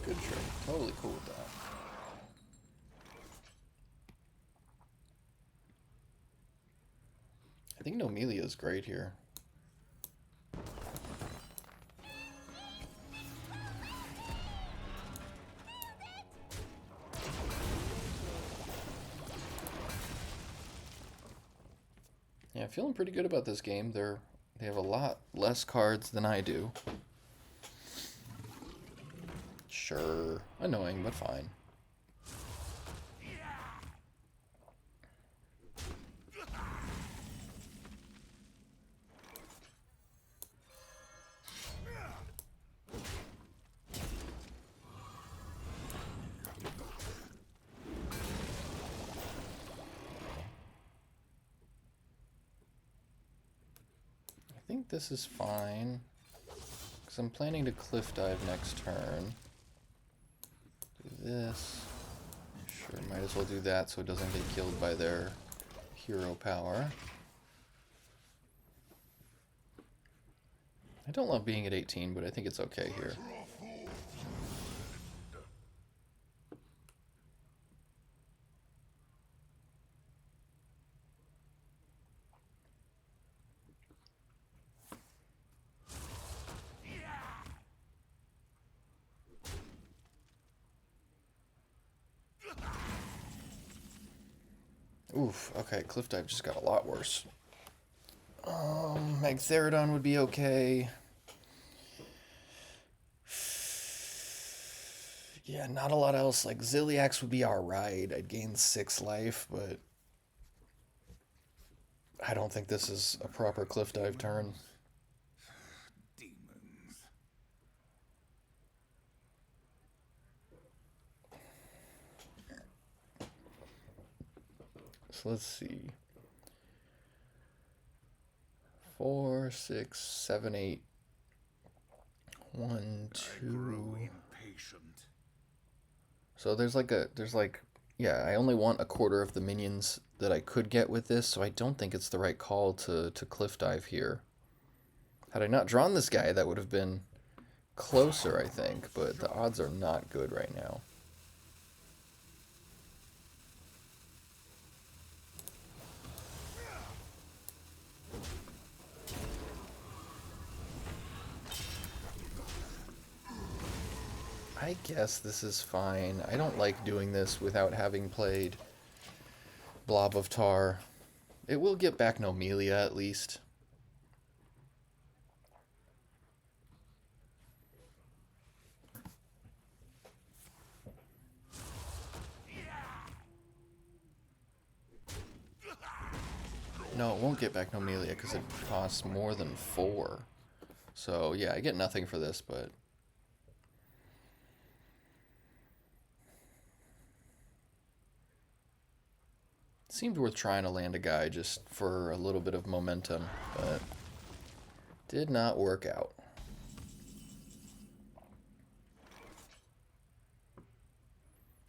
Speaker 1: Good trade. Totally cool with that. I think Gnomelia is great here. Yeah, feeling pretty good about this game. They have a lot less cards than I do. Sure, annoying, but fine. I think this is fine, because I'm planning to cliff dive next turn. Do this. Sure, might as well do that so it doesn't get killed by their hero power. I don't love being at 18, but I think it's okay here. Oof, okay, cliff dive just got a lot worse. Magtheridon would be okay. Yeah, not a lot else. Like, Ziliax would be alright. I'd gain 6 life, but I don't think this is a proper cliff dive turn.
Speaker 2: Demons.
Speaker 1: So let's see. 4, 6, 7, 8. 1, 2.
Speaker 2: Impatient.
Speaker 1: So there's like, yeah, I only want a quarter of the minions that I could get with this, so I don't think it's the right call to cliff dive here. Had I not drawn this guy, that would have been closer, I think, but the odds are not good right now. I guess this is fine. I don't like doing this without having played Blob of Tar. It will get back Gnomelia at least. No, it won't get back Gnomelia because it costs more than 4. So, yeah, I get nothing for this, but... It seemed worth trying to land a guy just for a little bit of momentum, but... did not work out.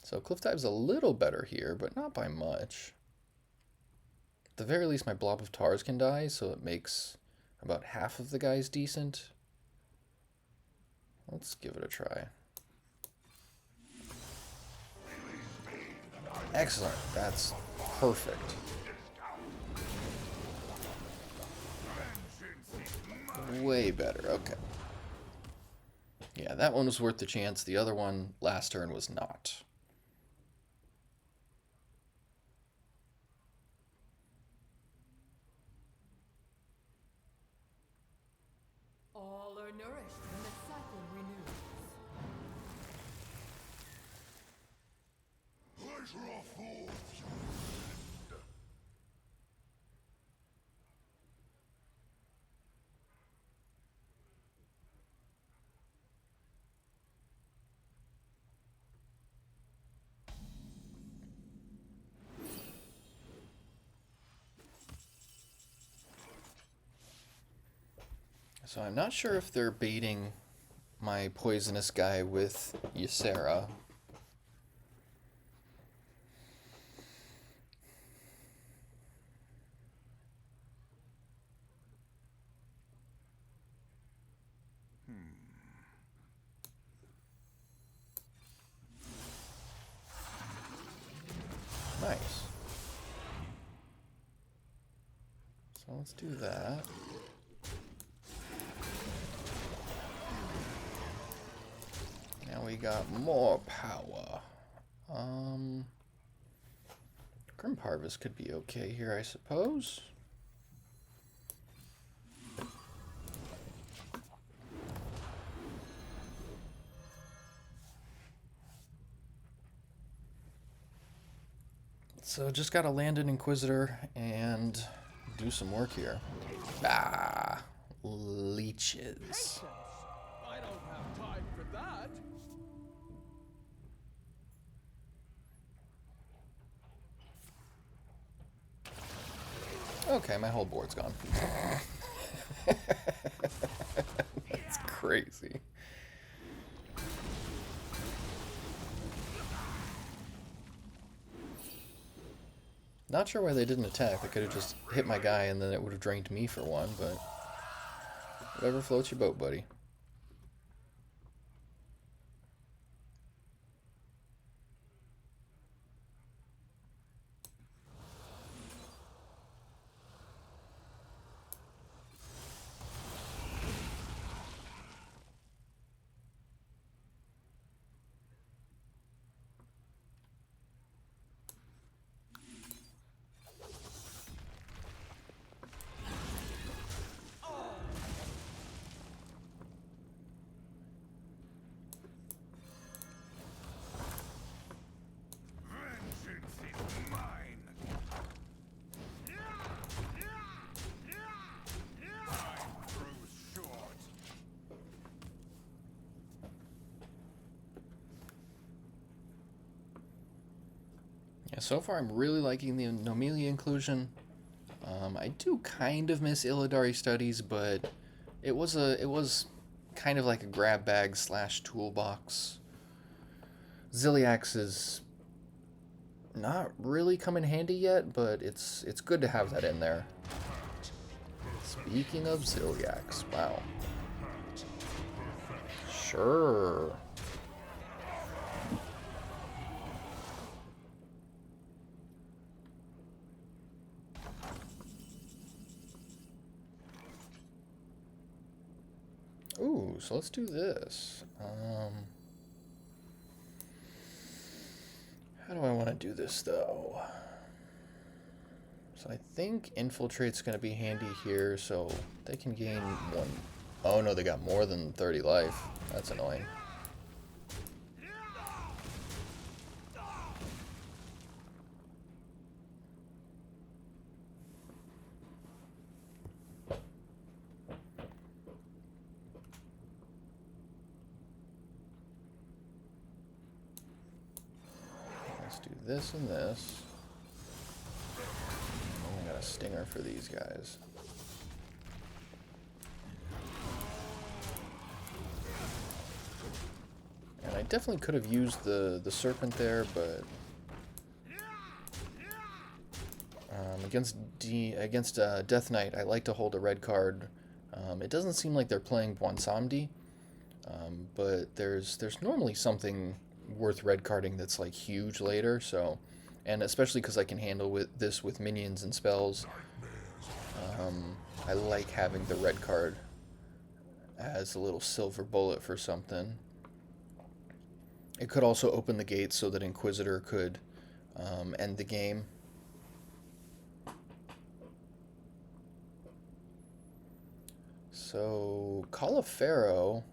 Speaker 1: So Cliff Dive's a little better here, but not by much. At the very least, my blob of tars can die, so it makes about half of the guys decent. Let's give it a try. Excellent. That's perfect. Way better. Okay. Yeah, that one was worth the chance. The other one, last turn, was not.
Speaker 5: All are nourished when the cycle renews.
Speaker 2: Pleasure of fools.
Speaker 1: So I'm not sure if they're baiting my poisonous guy with Ysera. Nice. So let's do that. Now we got more power. Grim Harvest could be okay here, I suppose. So just gotta land an Inquisitor and do some work here. Ah, leeches.
Speaker 4: I don't have time for that.
Speaker 1: Okay, my whole board's gone. It's crazy. Not sure why they didn't attack. They could have just hit my guy and then it would have drained me for one, but whatever floats your boat, buddy. Yeah, so far I'm really liking the Gnomelia inclusion. I do kind of miss Illidari studies, but it was kind of like a grab bag / toolbox. Ziliax is not really come in handy yet, but it's good to have that in there. Speaking of Ziliax, wow. Sure. Ooh, so let's do this. How do I want to do this, though? So I think Infiltrate's going to be handy here, so they can gain 1... Oh no, they got more than 30 life. That's annoying. this and this. Oh, I got a stinger for these guys. And I definitely could have used the serpent there, but against Death Knight, I like to hold a red card. It doesn't seem like they're playing Bwansamdi, but there's normally something worth red carding that's like huge later. So, and especially because I can handle this with minions and spells, I like having the red card as a little silver bullet for something. It could also open the gates so that Inquisitor could end the game. So, Call of Pharaoh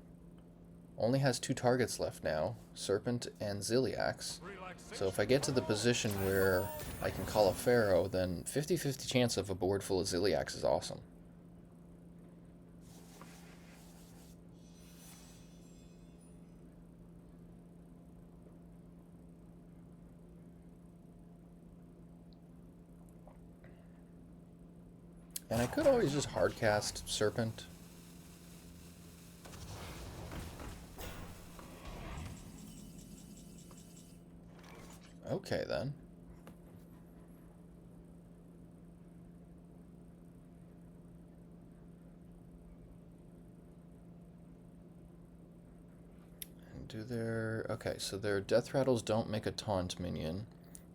Speaker 1: only has 2 targets left now, Serpent and Ziliax. So if I get to the position where I can Call a Pharaoh, then 50-50 chance of a board full of Ziliax is awesome. And I could always just hardcast Serpent. Okay, then. Okay, so their death rattles don't make a taunt minion,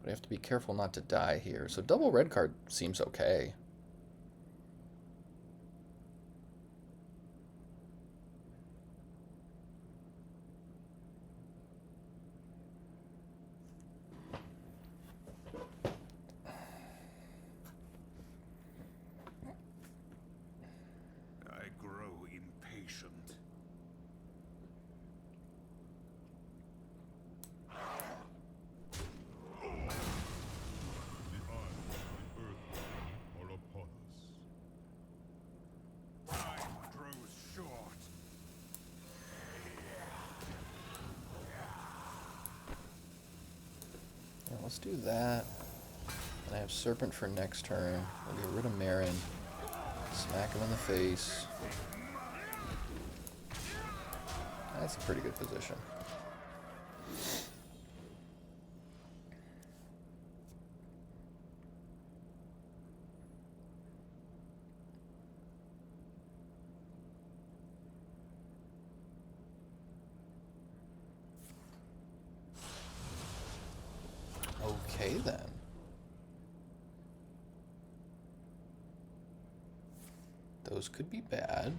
Speaker 1: but I have to be careful not to die here. So double red card seems okay.
Speaker 2: I grow impatient. The eyes of the earth are upon us. Time grows short.
Speaker 1: Yeah, let's do that. And I have Serpent for next turn. We'll get rid of Marin. Smack him in the face. That's a pretty good position. Okay, then. Those could be bad.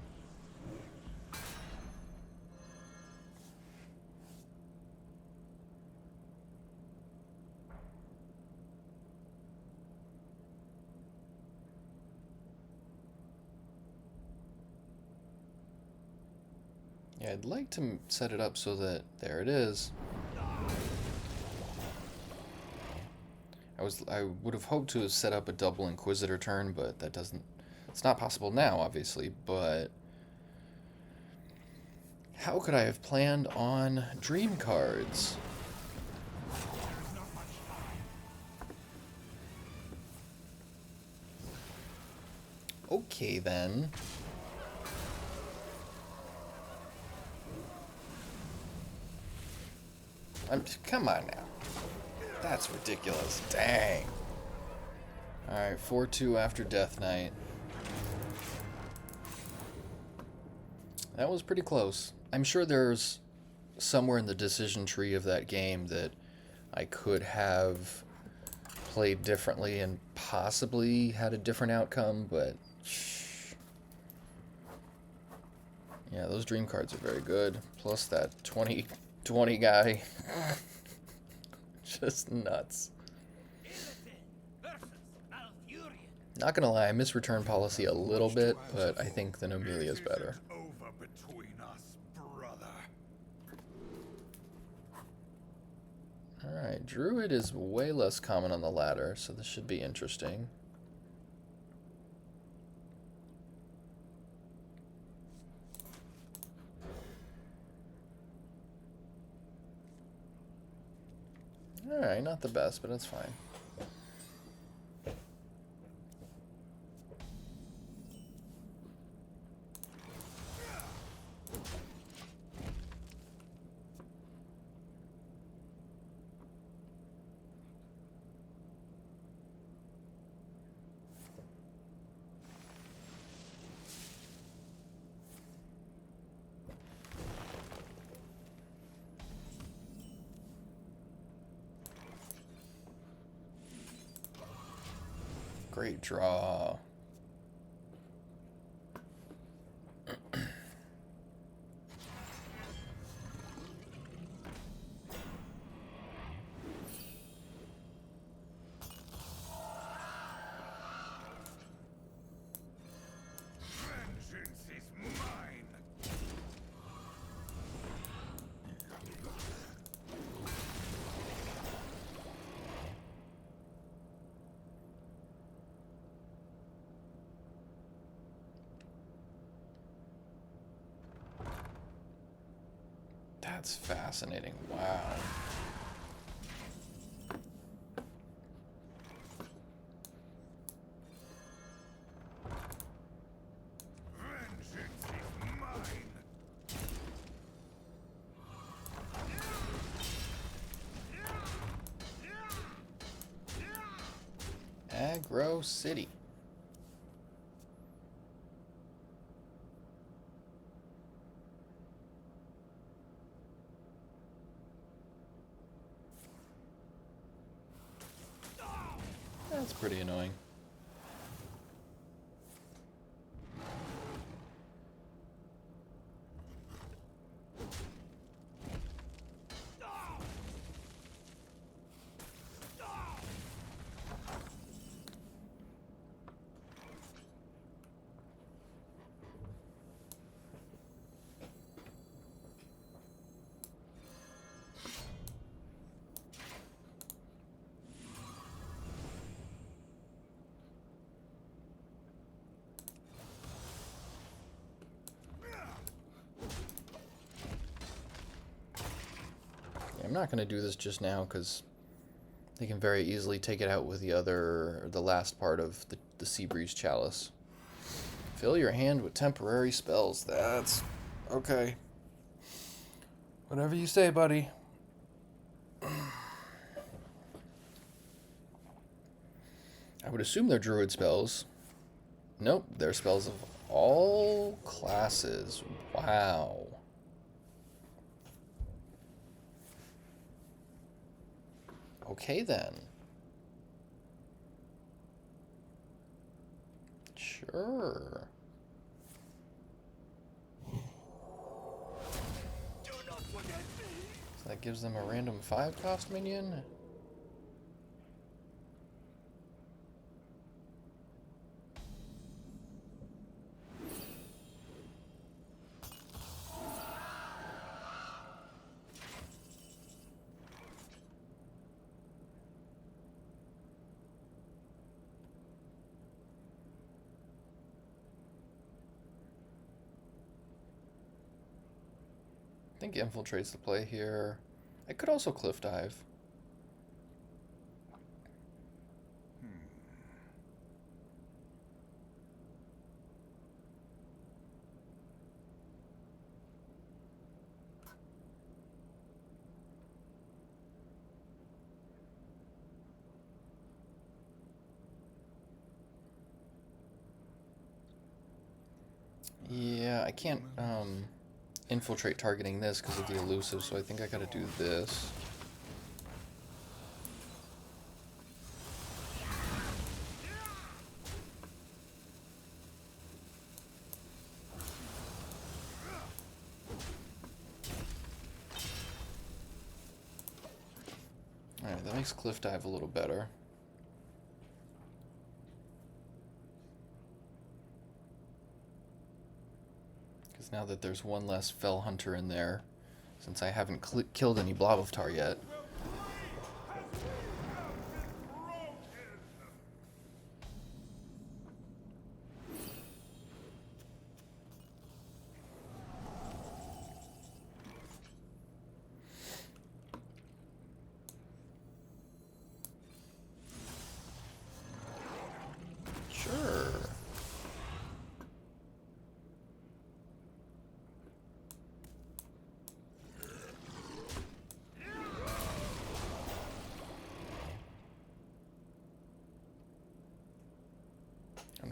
Speaker 1: Yeah, I'd like to set it up so that there it is. I would have hoped to have set up a double Inquisitor turn, but that doesn't. It's not possible now, obviously, but how could I have planned on dream cards? Okay, then. Come on now. That's ridiculous. Dang. Alright, 4-2 after Death Knight. That was pretty close. I'm sure there's somewhere in the decision tree of that game that I could have played differently and possibly had a different outcome, but yeah, those dream cards are very good. Plus that 20 guy. Just nuts. Not gonna lie, I miss return policy a little bit, but I think the Gnomelia is better.
Speaker 2: Over between us, brother.
Speaker 1: Alright, Druid is way less common on the ladder, so this should be interesting. Alright, not the best, but that's fine. Great draw.
Speaker 2: Vengeance is mine.
Speaker 1: That's fascinating. Wow.
Speaker 2: Vengeance is mine.
Speaker 1: Aggro City. That's pretty annoying. I'm not going to do this just now because they can very easily take it out with the last part of the Seabreeze Chalice. Fill your hand with temporary spells. That's okay. Whatever you say, buddy. I would assume they're druid spells. Nope, they're spells of all classes. Wow. Okay then. Sure. So that gives them a random 5 cost minion? I think Infiltrate's the play here. I could also Cliff Dive. Yeah, I can't infiltrate targeting this because of the elusive, so I think I gotta do this. Alright, that makes Cliff Dive a little better. Because now that there's one less Fell Hunter in there, since I haven't killed any Blobovtar yet.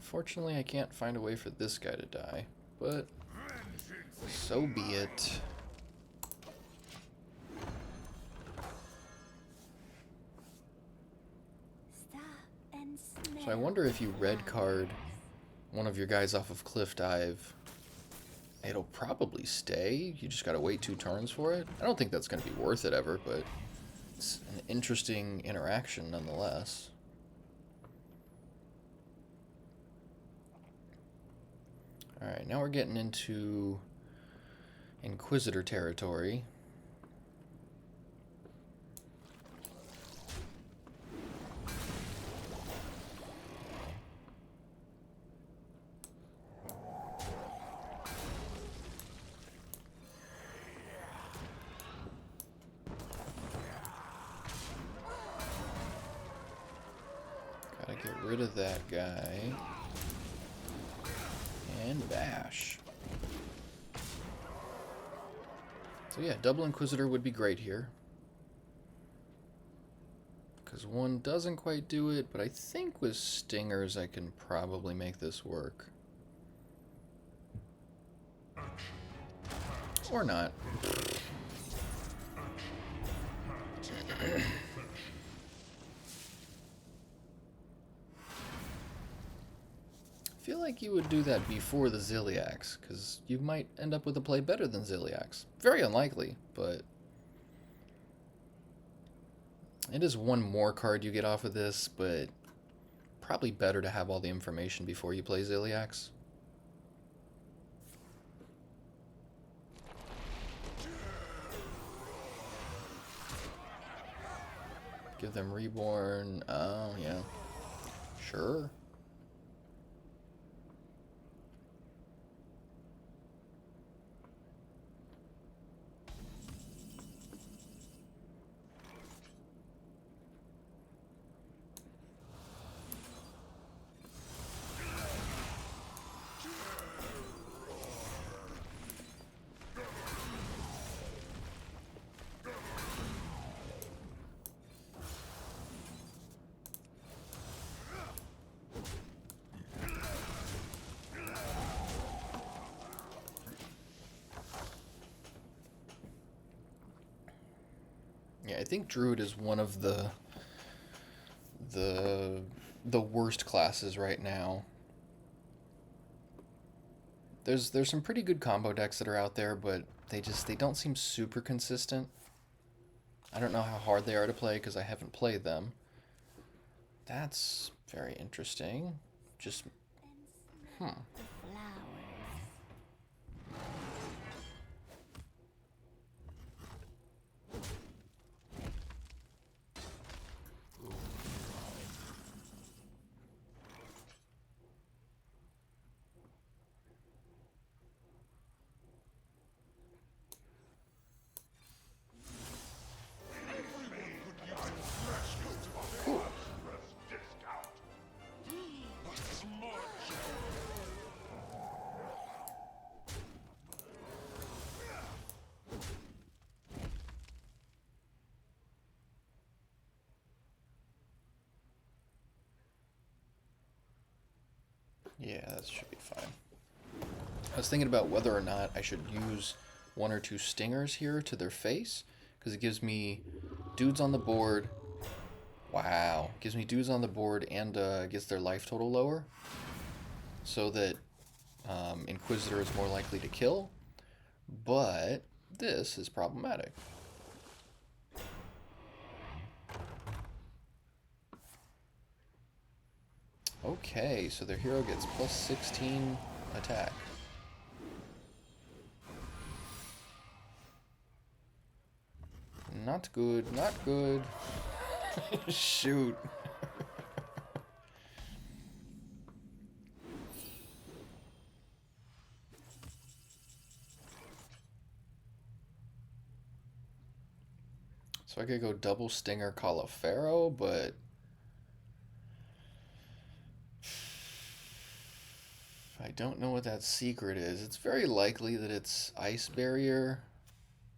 Speaker 1: Unfortunately, I can't find a way for this guy to die, but so be it. So I wonder if you red card one of your guys off of Cliff Dive, it'll probably stay. You just gotta wait 2 turns for it. I don't think that's gonna be worth it ever, but it's an interesting interaction nonetheless. Alright, now we're getting into Inquisitor territory. Gotta get rid of that guy. And bash. So yeah, double Inquisitor would be great here. Because one doesn't quite do it, but I think with Stingers I can probably make this work. Or not. I feel like you would do that before the Ziliax, because you might end up with a play better than Ziliax. Very unlikely, but it is one more card you get off of this, but probably better to have all the information before you play Ziliax. Give them Reborn. Oh, yeah. Sure. Yeah, I think Druid is one of the worst classes right now. There's some pretty good combo decks that are out there, but they don't seem super consistent. I don't know how hard they are to play because I haven't played them. That's very interesting. Just yeah, that should be fine. I was thinking about whether or not I should use 1 or 2 Stingers here to their face, because it gives me dudes on the board. Wow. Gives me dudes on the board and gets their life total lower, so that Inquisitor is more likely to kill, but this is problematic. Okay, so their hero gets plus 16 attack. Not good, not good. Shoot. So I could go double Stinger Caulifero, but I don't know what that secret is. It's very likely that it's Ice Barrier.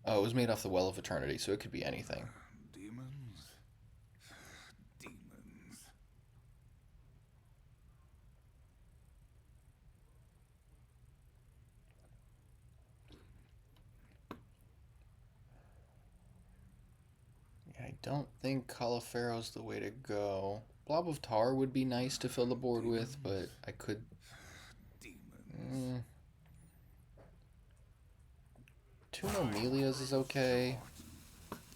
Speaker 1: Oh, it was made off the Well of Eternity, so it could be anything.
Speaker 2: Demons. Demons.
Speaker 1: don't think Colifero's the way to go. Blob of Tar would be nice to fill the board with, but I could... Two Gnomelias is okay.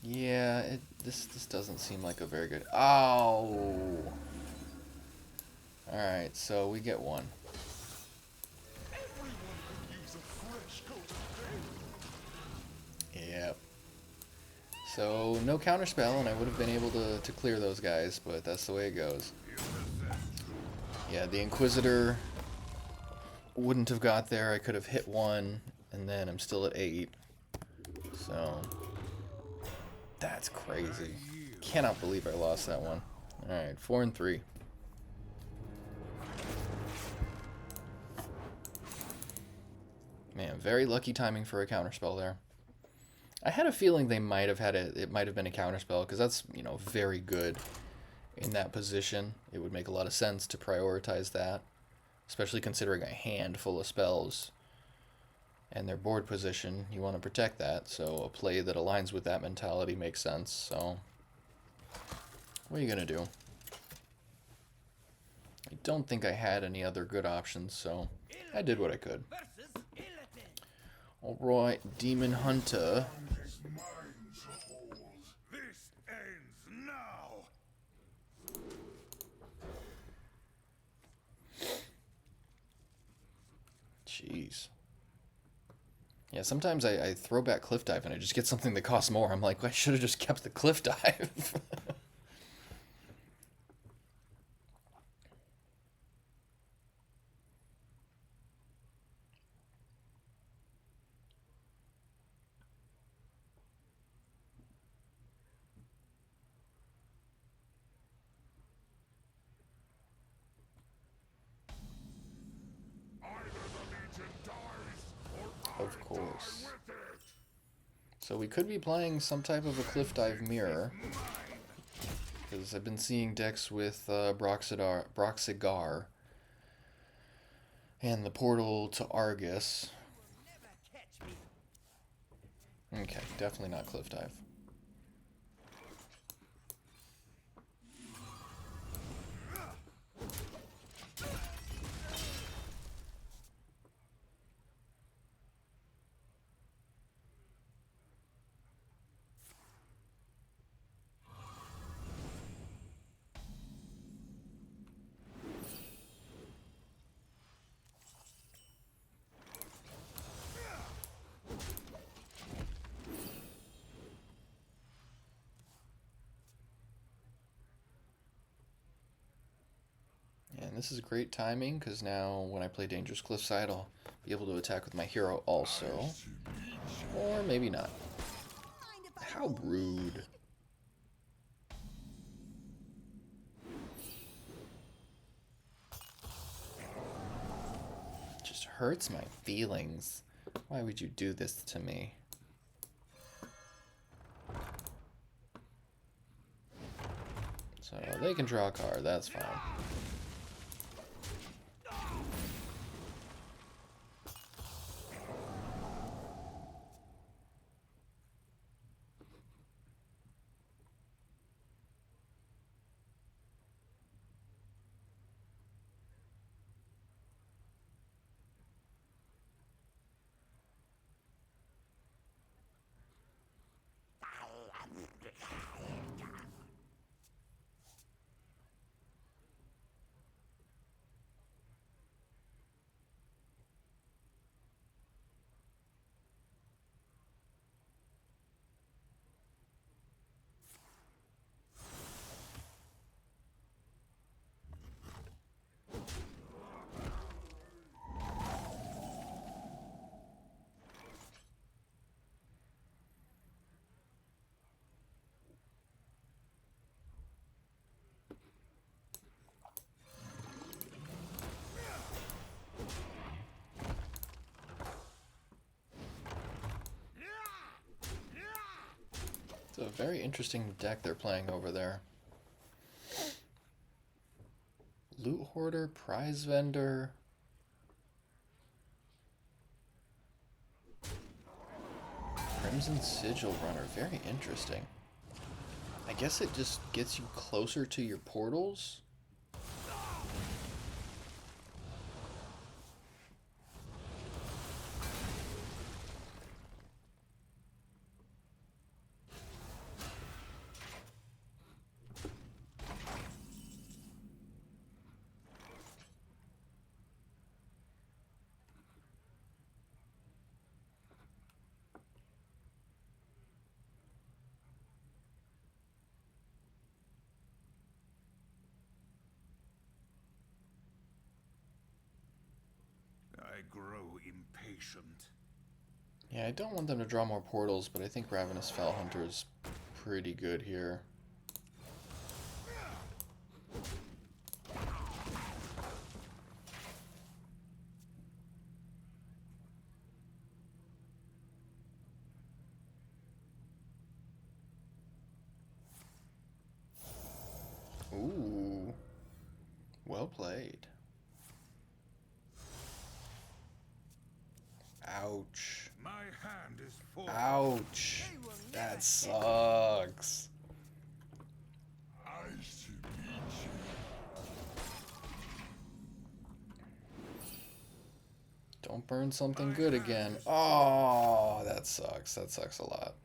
Speaker 1: Yeah, this doesn't seem like a very good... Oh! Alright, so we get one. Yep. So, no counterspell, and I would have been able to clear those guys, but that's the way it goes. Yeah, the Inquisitor wouldn't have got there. I could have hit one, and then I'm still at 8. So, that's crazy. Cannot believe I lost that one. Alright, 4 and 3. Man, very lucky timing for a counterspell there. I had a feeling they might have had it might have been a counterspell, because that's, you know, very good in that position. It would make a lot of sense to prioritize that, especially considering a hand full of spells and their board position. You want to protect that, so a play that aligns with that mentality makes sense. So, what are you gonna do? I don't think I had any other good options, so I did what I could. Alright, Demon Hunter.
Speaker 2: This ends now.
Speaker 1: Jeez. Yeah, sometimes I throw back Cliff Dive and I just get something that costs more. I'm like, I should have just kept the Cliff Dive. Of course. So we could be playing some type of a Cliff Dive mirror, because I've been seeing decks with Broxigar and the portal to Argus. Okay, definitely not Cliff Dive. And this is great timing, because now when I play Dangerous Cliffside, I'll be able to attack with my hero also. Or maybe not. How rude. Just hurts my feelings. Why would you do this to me? So they can draw a card, that's fine. It's a very interesting deck they're playing over there. Loot Hoarder, Prize Vendor. Crimson Sigil Runner, very interesting. I guess it just gets you closer to your portals.
Speaker 2: I grow impatient.
Speaker 1: Yeah, I don't want them to draw more portals, but I think Ravenous Felhunter is pretty good here. Ooh. Well played. Ouch.
Speaker 2: My hand is full.
Speaker 1: Ouch. That sucks.
Speaker 2: Icy beach.
Speaker 1: Don't burn something good again. Oh, that sucks. That sucks a lot.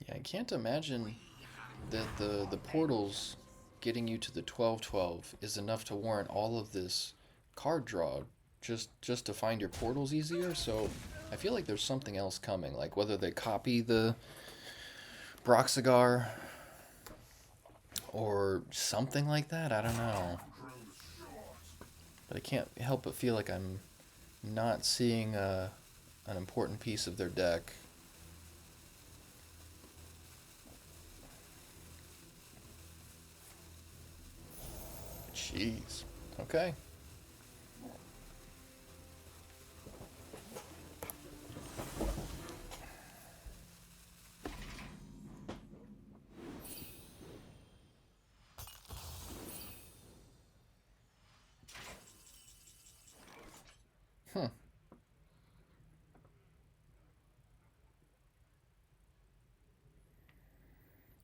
Speaker 1: Yeah, I can't imagine that the portals getting you to the 12-12 is enough to warrant all of this card draw just to find your portals easier. So I feel like there's something else coming, like whether they copy the Broxigar or something like that. I don't know. But I can't help but feel like I'm not seeing an important piece of their deck. Jeez. Okay.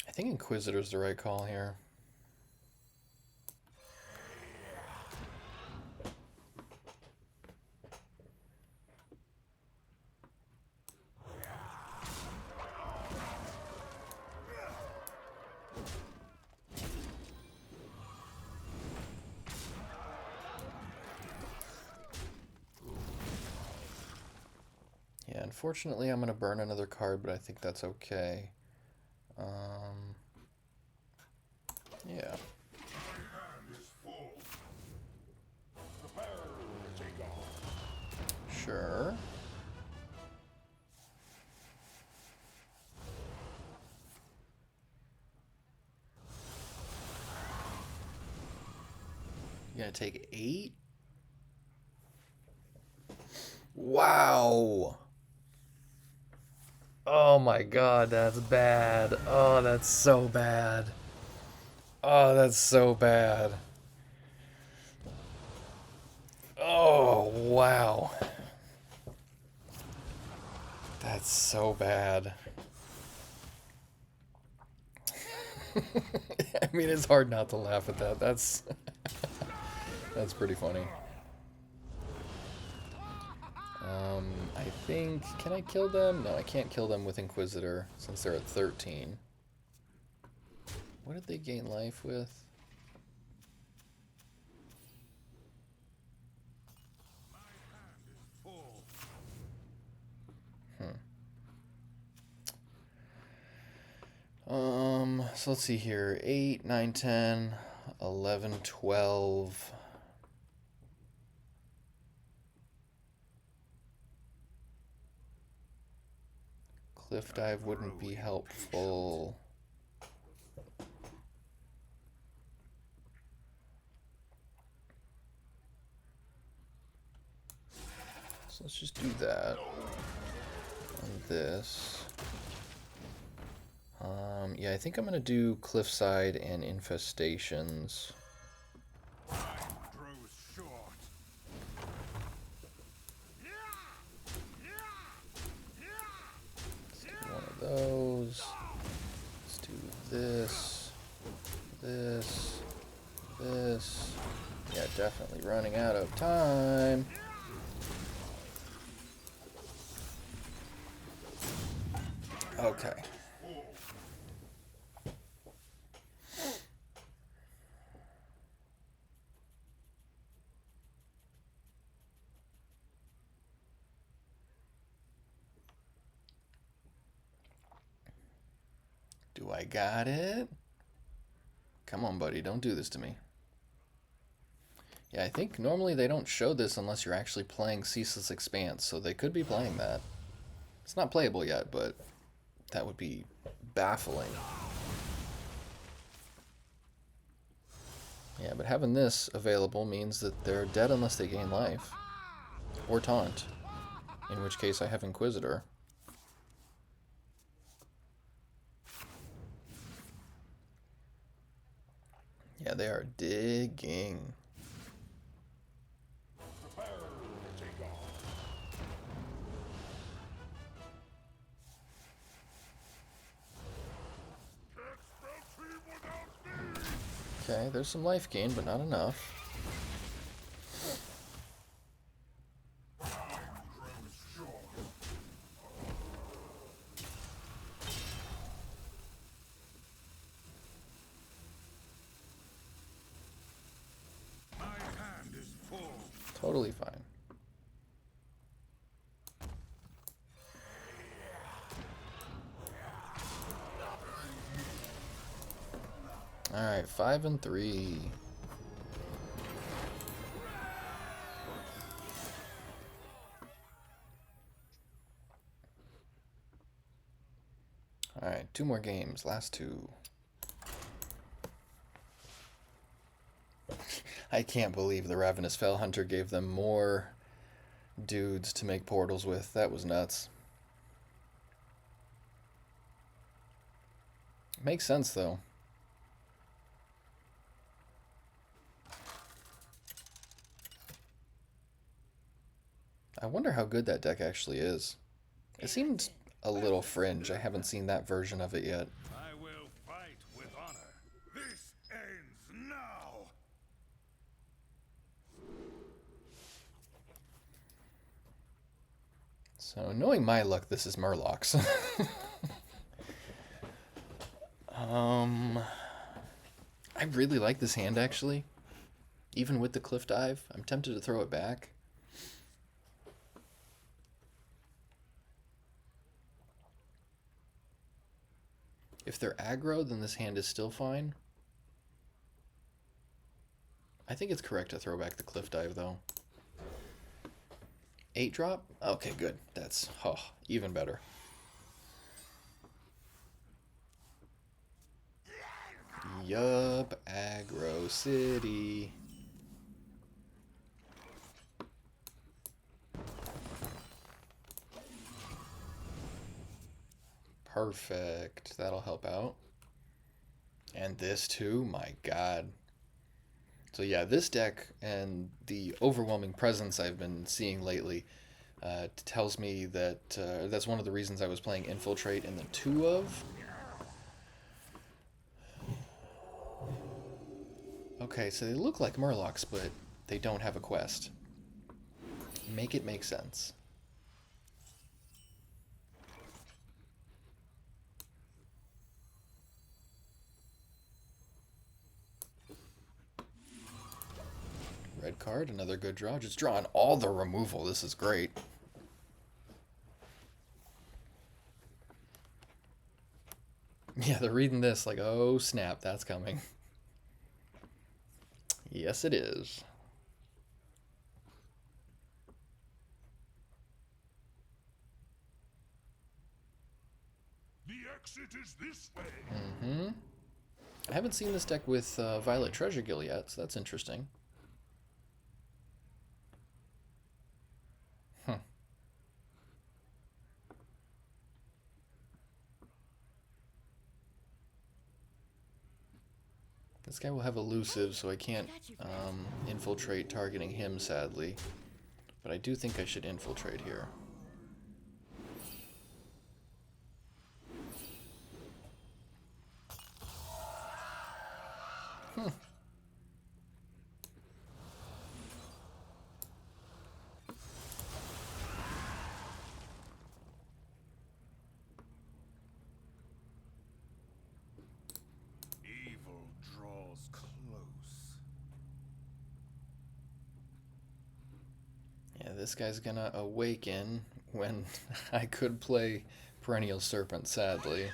Speaker 1: I think Inquisitor's the right call here. Yeah, unfortunately I'm going to burn another card, but I think that's okay. Yeah. Sure. You gonna take 8? Wow. Oh my god, that's bad. Oh, that's so bad. Oh, that's so bad. Oh, wow. That's so bad. I mean, it's hard not to laugh at that. That's that's pretty funny. I think, can I kill them? No, I can't kill them with Inquisitor since they're at 13. What did they gain life with? So let's see here. 8, 9, 10, 11, 12. Cliff dive wouldn't be helpful. So let's just do that. And this. Yeah, I think I'm gonna do cliffside and infestations.
Speaker 2: Time grows short.
Speaker 1: Let's do one of those. Let's do this. This. This. Yeah, definitely running out of time. Okay. Do I got it? Come on, buddy, don't do this to me. Yeah, I think normally they don't show this unless you're actually playing Ceaseless Expanse, so they could be playing that. It's not playable yet, but that would be baffling. Yeah, but having this available means that they're dead unless they gain life. Or taunt. In which case I have Inquisitor. Yeah, they are digging. Okay, there's some life gain, but not enough.
Speaker 2: My hand is full.
Speaker 1: Totally fine. Alright, 5 and 3. Alright, 2 more games. Last 2. I can't believe the Ravenous Fell Hunter gave them more dudes to make portals with. That was nuts. Makes sense, though. I wonder how good that deck actually is. It seems a little fringe. I haven't seen that version of it yet.
Speaker 2: I will fight with honor. This ends now.
Speaker 1: So, knowing my luck, this is Murlocs. I really like this hand, actually. Even with the Cliff Dive, I'm tempted to throw it back. If they're aggro, then this hand is still fine. I think it's correct to throw back the Cliff Dive, though. 8 drop? Okay, good. That's even better. Yup, aggro city. Perfect. That'll help out. And this too, my god. So yeah, this deck and the overwhelming presence I've been seeing lately tells me that that's one of the reasons I was playing Infiltrate in the 2 of. Okay, so they look like Murlocs, but they don't have a quest. Make it make sense. Red card, another good draw. Just drawing all the removal. This is great. Yeah, they're reading this like, oh snap, that's coming. Yes, it is.
Speaker 2: The exit is this way.
Speaker 1: Mm-hmm. I haven't seen this deck with Violet Treasure Gill yet, so that's interesting. Huh. This guy will have elusive, so I can't infiltrate targeting him, sadly. But I do think I should infiltrate here.
Speaker 2: Evil draws close.
Speaker 1: Yeah, this guy's gonna awaken when I could play Perennial Serpent, sadly.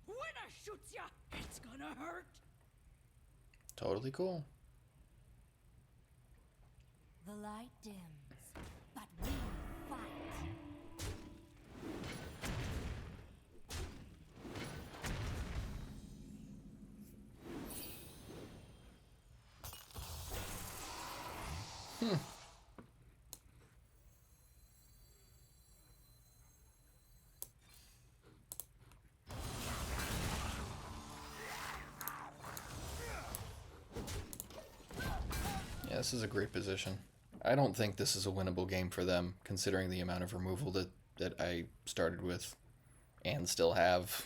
Speaker 3: When I shoots ya, it's gonna hurt.
Speaker 1: Totally cool.
Speaker 6: The light dims, but we fight.
Speaker 1: Yeah, this is a great position. I don't think this is a winnable game for them, considering the amount of removal that I started with and still have.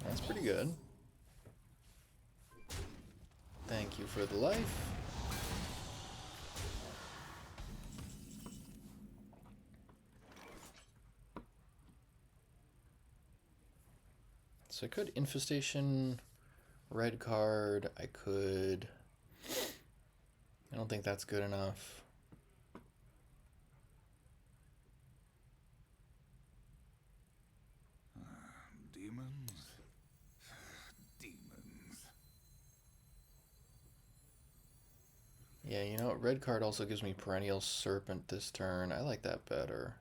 Speaker 1: That's pretty good. Thank you for the life. So I could Infestation, red card, I could... I don't think that's good enough.
Speaker 2: Demons? Demons.
Speaker 1: Yeah, you know what? Red card also gives me Perennial Serpent this turn. I like that better.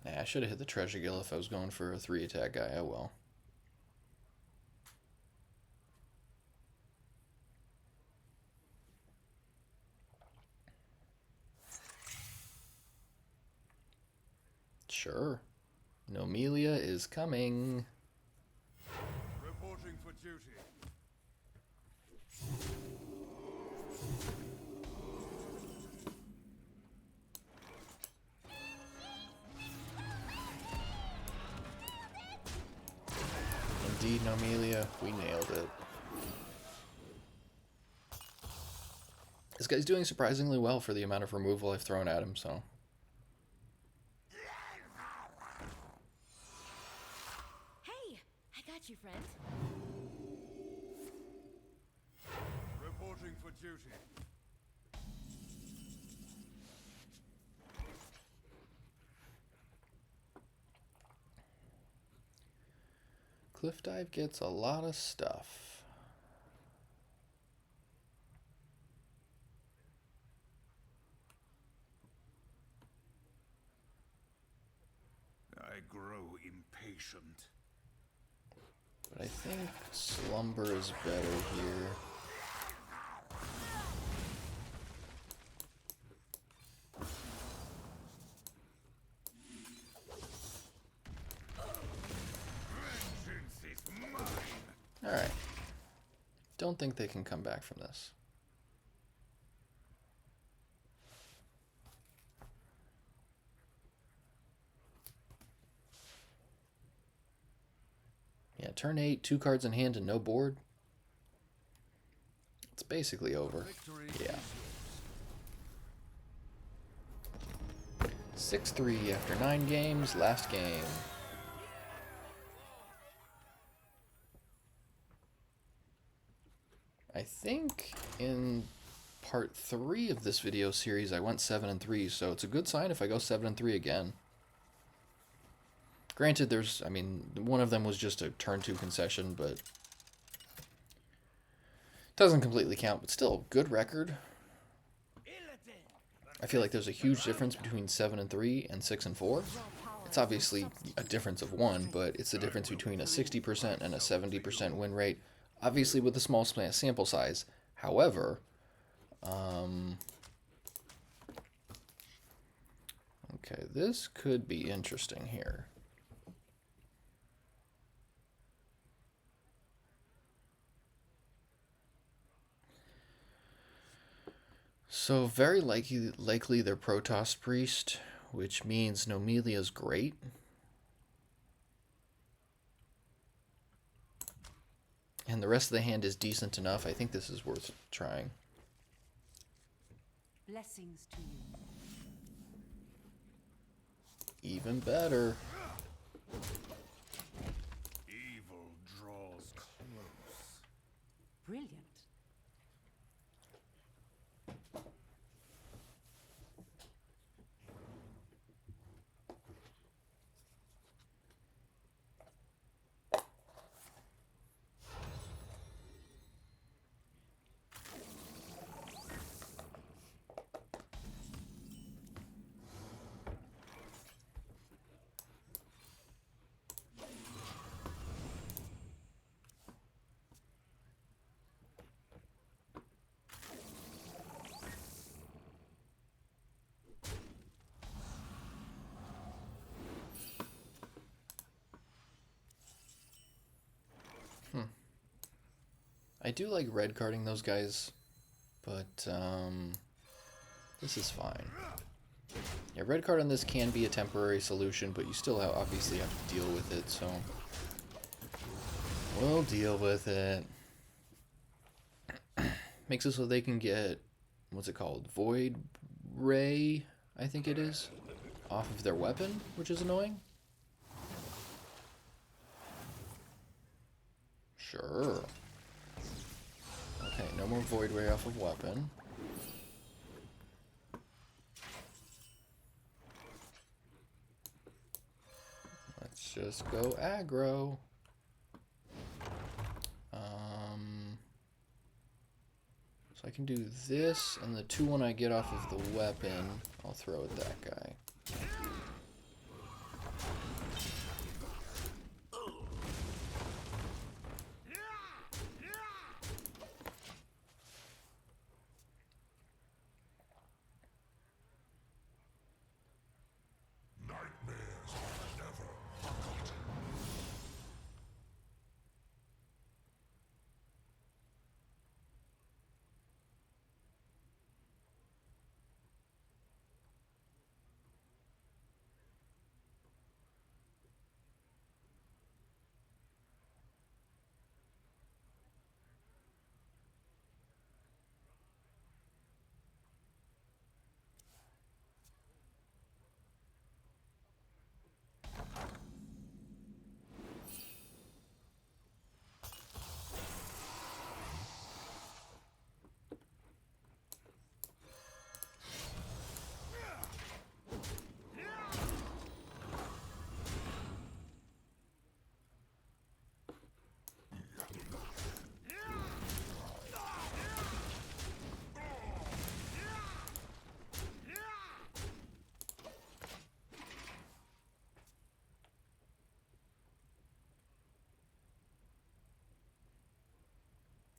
Speaker 1: Nah, I should have hit the Treasure Gill if I was going for a 3-attack guy. Oh well. Sure. Gnomelia is coming.
Speaker 2: Reporting for duty.
Speaker 1: Indeed, Gnomelia, we nailed it. This guy's doing surprisingly well for the amount of removal I've thrown at him, so...
Speaker 6: Hey, I got you, friend.
Speaker 2: Reporting for duty.
Speaker 1: Cliff Dive gets a lot of stuff.
Speaker 2: I grow impatient.
Speaker 1: But I think Slumber is better here.
Speaker 2: Vengeance is mine.
Speaker 1: Alright. Don't think they can come back from this. At turn 8, 2 cards in hand and no board. It's basically over. Yeah. 6-3 after 9 games. Last game. I think in part 3 of this video series I went 7-3, so it's a good sign if I go 7-3 again. Granted, I mean, one of them was just a turn 2 concession, but doesn't completely count, but still, good record. I feel like there's a huge difference between 7-3 and 6-4. It's obviously a difference of 1, but it's the difference between a 60% and a 70% win rate, obviously with a small sample size. However, okay, this could be interesting here. So very likely they're Protoss Priest, which means Gnomelia is great. And the rest of the hand is decent enough. I think this is worth trying.
Speaker 6: Blessings to you.
Speaker 1: Even better.
Speaker 2: Evil draws close.
Speaker 6: Brilliant.
Speaker 1: I do like red carding those guys, but this is fine. Yeah, red card on this can be a temporary solution, but you still obviously have to deal with it, so we'll deal with it. Makes it so they can get, what's it called, Void Ray, I think it is, off of their weapon, which is annoying. Sure. Okay, no more Void Ray off of weapon. Let's just go aggro. So I can do this, and the 2-1 I get off of the weapon, I'll throw at that guy.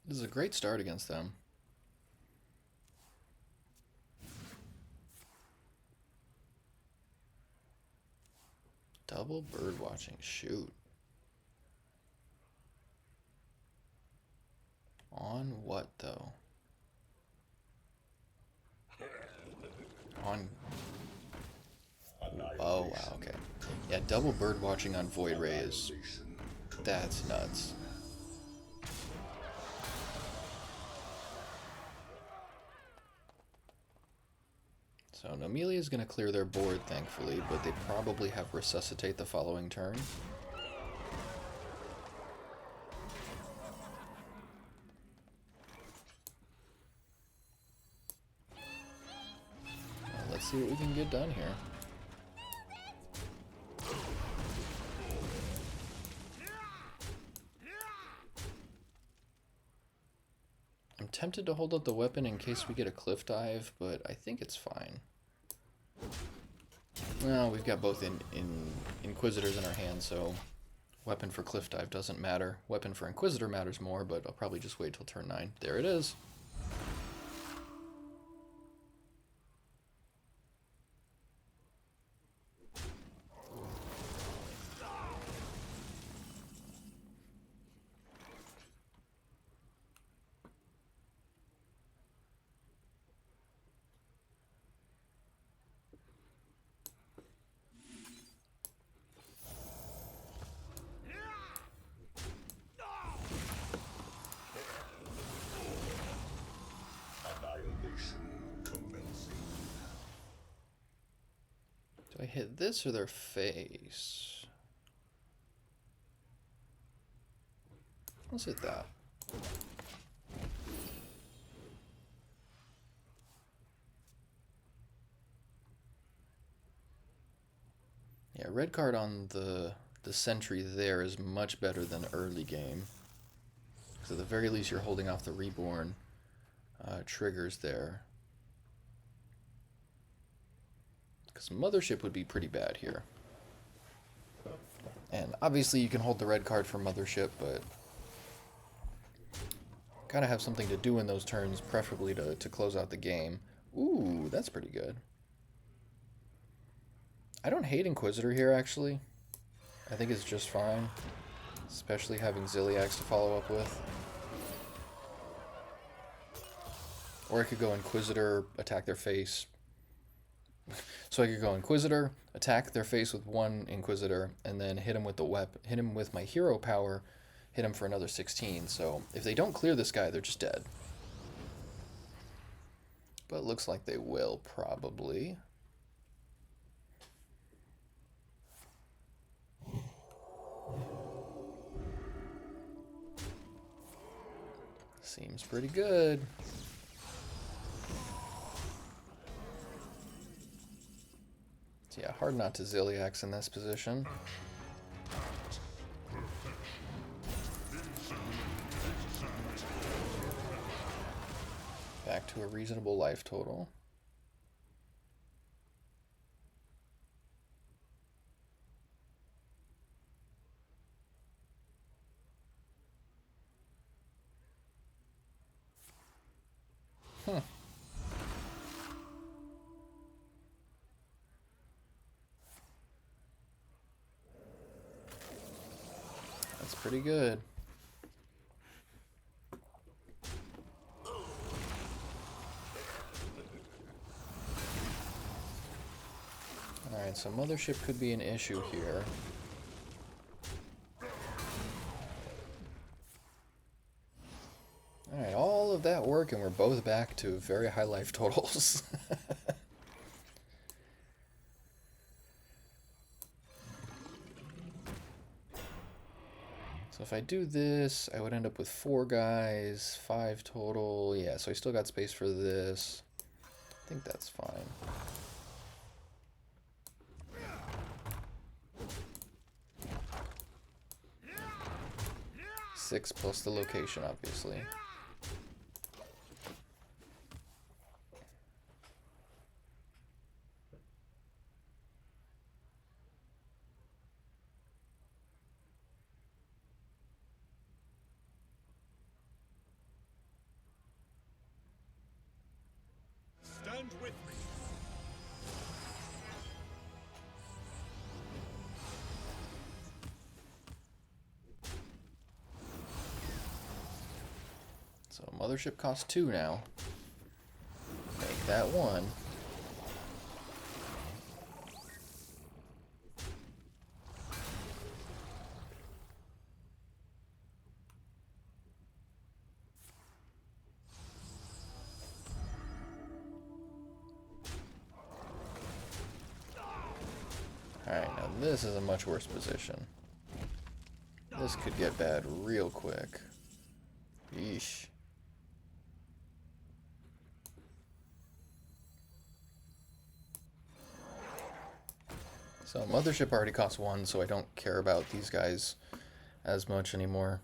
Speaker 1: This is a great start against them. Double bird watching, shoot. On what though? On... Oh wow, okay. Yeah, double bird watching on Void Ray is That's nuts. So Gnomelia is going to clear their board, thankfully, but they probably have Resuscitate the following turn. Let's see what we can get done here. I'm tempted to hold up the weapon in case we get a cliff dive, but I think it's fine. No, we've got both in Inquisitors in our hand, so weapon for cliff dive doesn't matter. Weapon for Inquisitor matters more, but I'll probably just wait till turn 9. There it is. Do I hit this or their face? Let's hit that. Yeah, red card on the sentry there is much better than early game. Because at the very least you're holding off the reborn triggers there. Because Mothership would be pretty bad here. And obviously you can hold the red card for Mothership, but gotta have something to do in those turns, preferably to close out the game. Ooh, that's pretty good. I don't hate Inquisitor here, actually. I think it's just fine. Especially having Ziliax to follow up with. Or I could go Inquisitor, attack their face. So I could go Inquisitor, attack their face with one Inquisitor, and then hit him with the hit him with my hero power, hit him for another 16. So if they don't clear this guy, they're just dead. But it looks like they will, probably. Seems pretty good. So yeah, hard not to Ziliax in this position. Back to a reasonable life total. That's pretty good. Alright, so Mothership could be an issue here. Alright, all of that work and we're both back to very high life totals. So if I do this, I would end up with 4 guys, 5 total. Yeah, so I still got space for this. I think that's fine. Six plus the location, obviously.
Speaker 2: Stand with me.
Speaker 1: So Mothership costs 2 now. Make that 1. Now this is a much worse position. This could get bad real quick. Yeesh. So Mothership already costs 1, so I don't care about these guys as much anymore.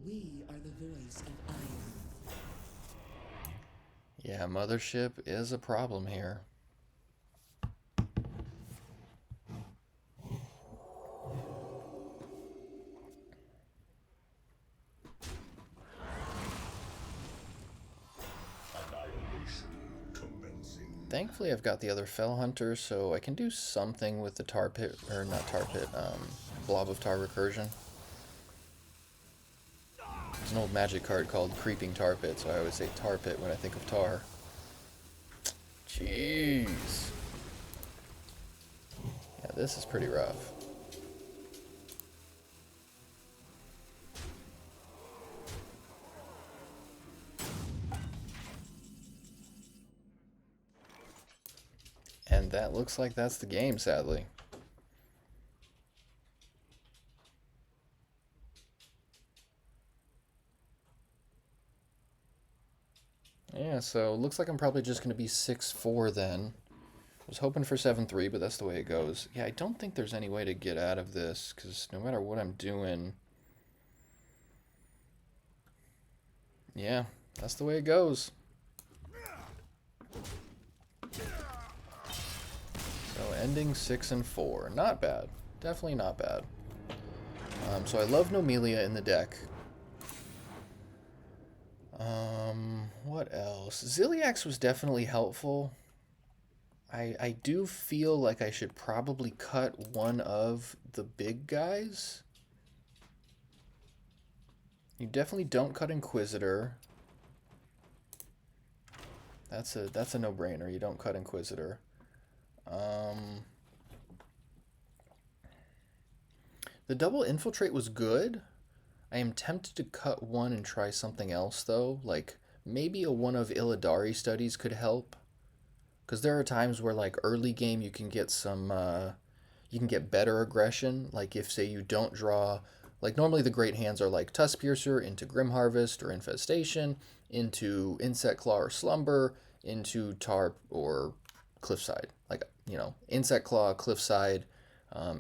Speaker 7: We are the voice of iron.
Speaker 1: Yeah, Mothership is a problem here. Thankfully, I've got the other Fell Hunter, so I can do something with the Tar Pit, or not Tar Pit, Blob of Tar Recursion. There's an old Magic card called Creeping Tar Pit, so I always say Tar Pit when I think of Tar. Jeez. Yeah, this is pretty rough. And that looks like that's the game, sadly. Yeah, so looks like I'm probably just going to be 6-4 then. I was hoping for 7-3, but that's the way it goes. Yeah, I don't think there's any way to get out of this, because no matter what I'm doing... Yeah, that's the way it goes. So ending 6-4. Not bad. Definitely not bad. So I love Gnomelia in the deck. What else? Ziliax was definitely helpful. I do feel like I should probably cut one of the big guys. You definitely don't cut Inquisitor. That's a no-brainer. You don't cut Inquisitor. The double infiltrate was good. I am tempted to cut one and try something else though. Like maybe a one of Illidari studies could help. Because there are times where like early game you can get some you can get better aggression. Like if say you don't draw, like normally the great hands are like Tusk Piercer into Grim Harvest or Infestation, into Insect Claw or Slumber, into Tarp or Cliffside. Like, you know, Insect Claw, Cliffside,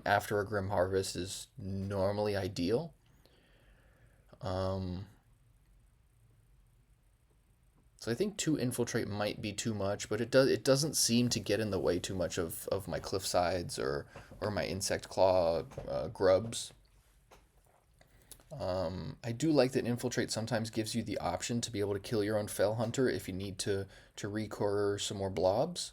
Speaker 1: after a Grim Harvest is normally ideal. So I think 2 Infiltrate might be too much, but it doesn't seem to get in the way too much of my Cliffsides or my Insect Claw grubs. I do like that Infiltrate sometimes gives you the option to be able to kill your own Fell Hunter if you need to recore some more blobs.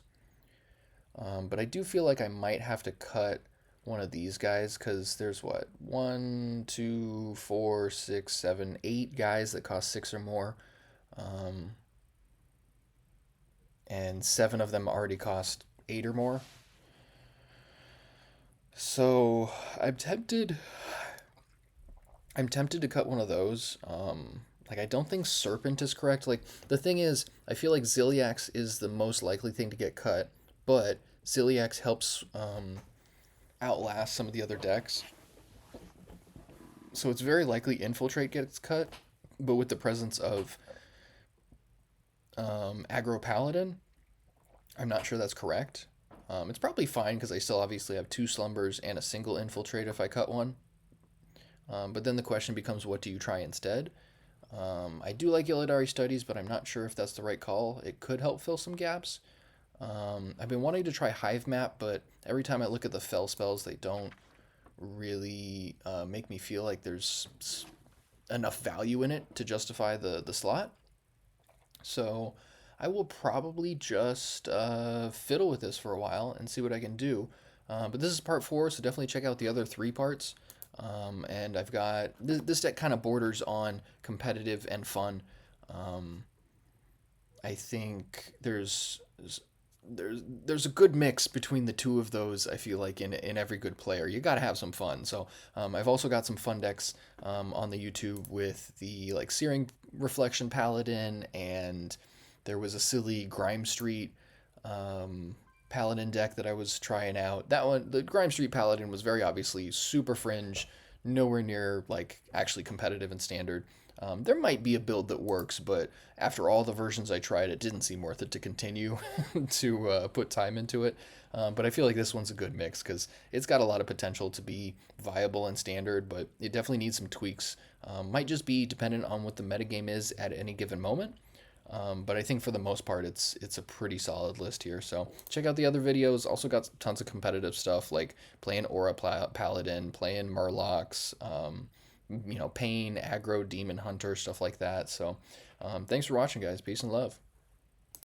Speaker 1: But I do feel like I might have to cut one of these guys because there's what? 1, 2, 4, 6, 7, 8 guys that cost 6 or more. And 7 of them already cost 8 or more. So I'm tempted to cut one of those. Like I don't think Serpent is correct. Like the thing is, I feel like Ziliax is the most likely thing to get cut, but Ziliax helps outlast some of the other decks. So it's very likely Infiltrate gets cut, but with the presence of Aggro Paladin, I'm not sure that's correct. It's probably fine because I still obviously have 2 Slumbers and a single Infiltrate if I cut one. But then the question becomes, what do you try instead? I do like Illidari Studies, but I'm not sure if that's the right call. It could help fill some gaps. I've been wanting to try Hive Map, but every time I look at the fell spells, they don't really make me feel like there's enough value in it to justify the slot. So I will probably just fiddle with this for a while and see what I can do. But this is part 4, so definitely check out the other 3 parts. And I've got this deck kind of borders on competitive and fun. I think there's a good mix between the two of those. I feel like in every good player, you got to have some fun. So I've also got some fun decks on the YouTube with the like Searing Reflection Paladin, and there was a silly Grime Street Paladin deck that I was trying out. That one, the Grime Street Paladin, was very obviously super fringe, nowhere near like actually competitive and standard. There might be a build that works, but after all the versions I tried, it didn't seem worth it to continue to put time into it. But I feel like this one's a good mix because it's got a lot of potential to be viable and standard, but it definitely needs some tweaks. Might just be dependent on what the metagame is at any given moment. But I think for the most part, it's a pretty solid list here. So check out the other videos. Also got tons of competitive stuff like playing Aura Paladin, playing Murlocs, Pain, Aggro, Demon Hunter, stuff like that. So thanks for watching, guys. Peace and love.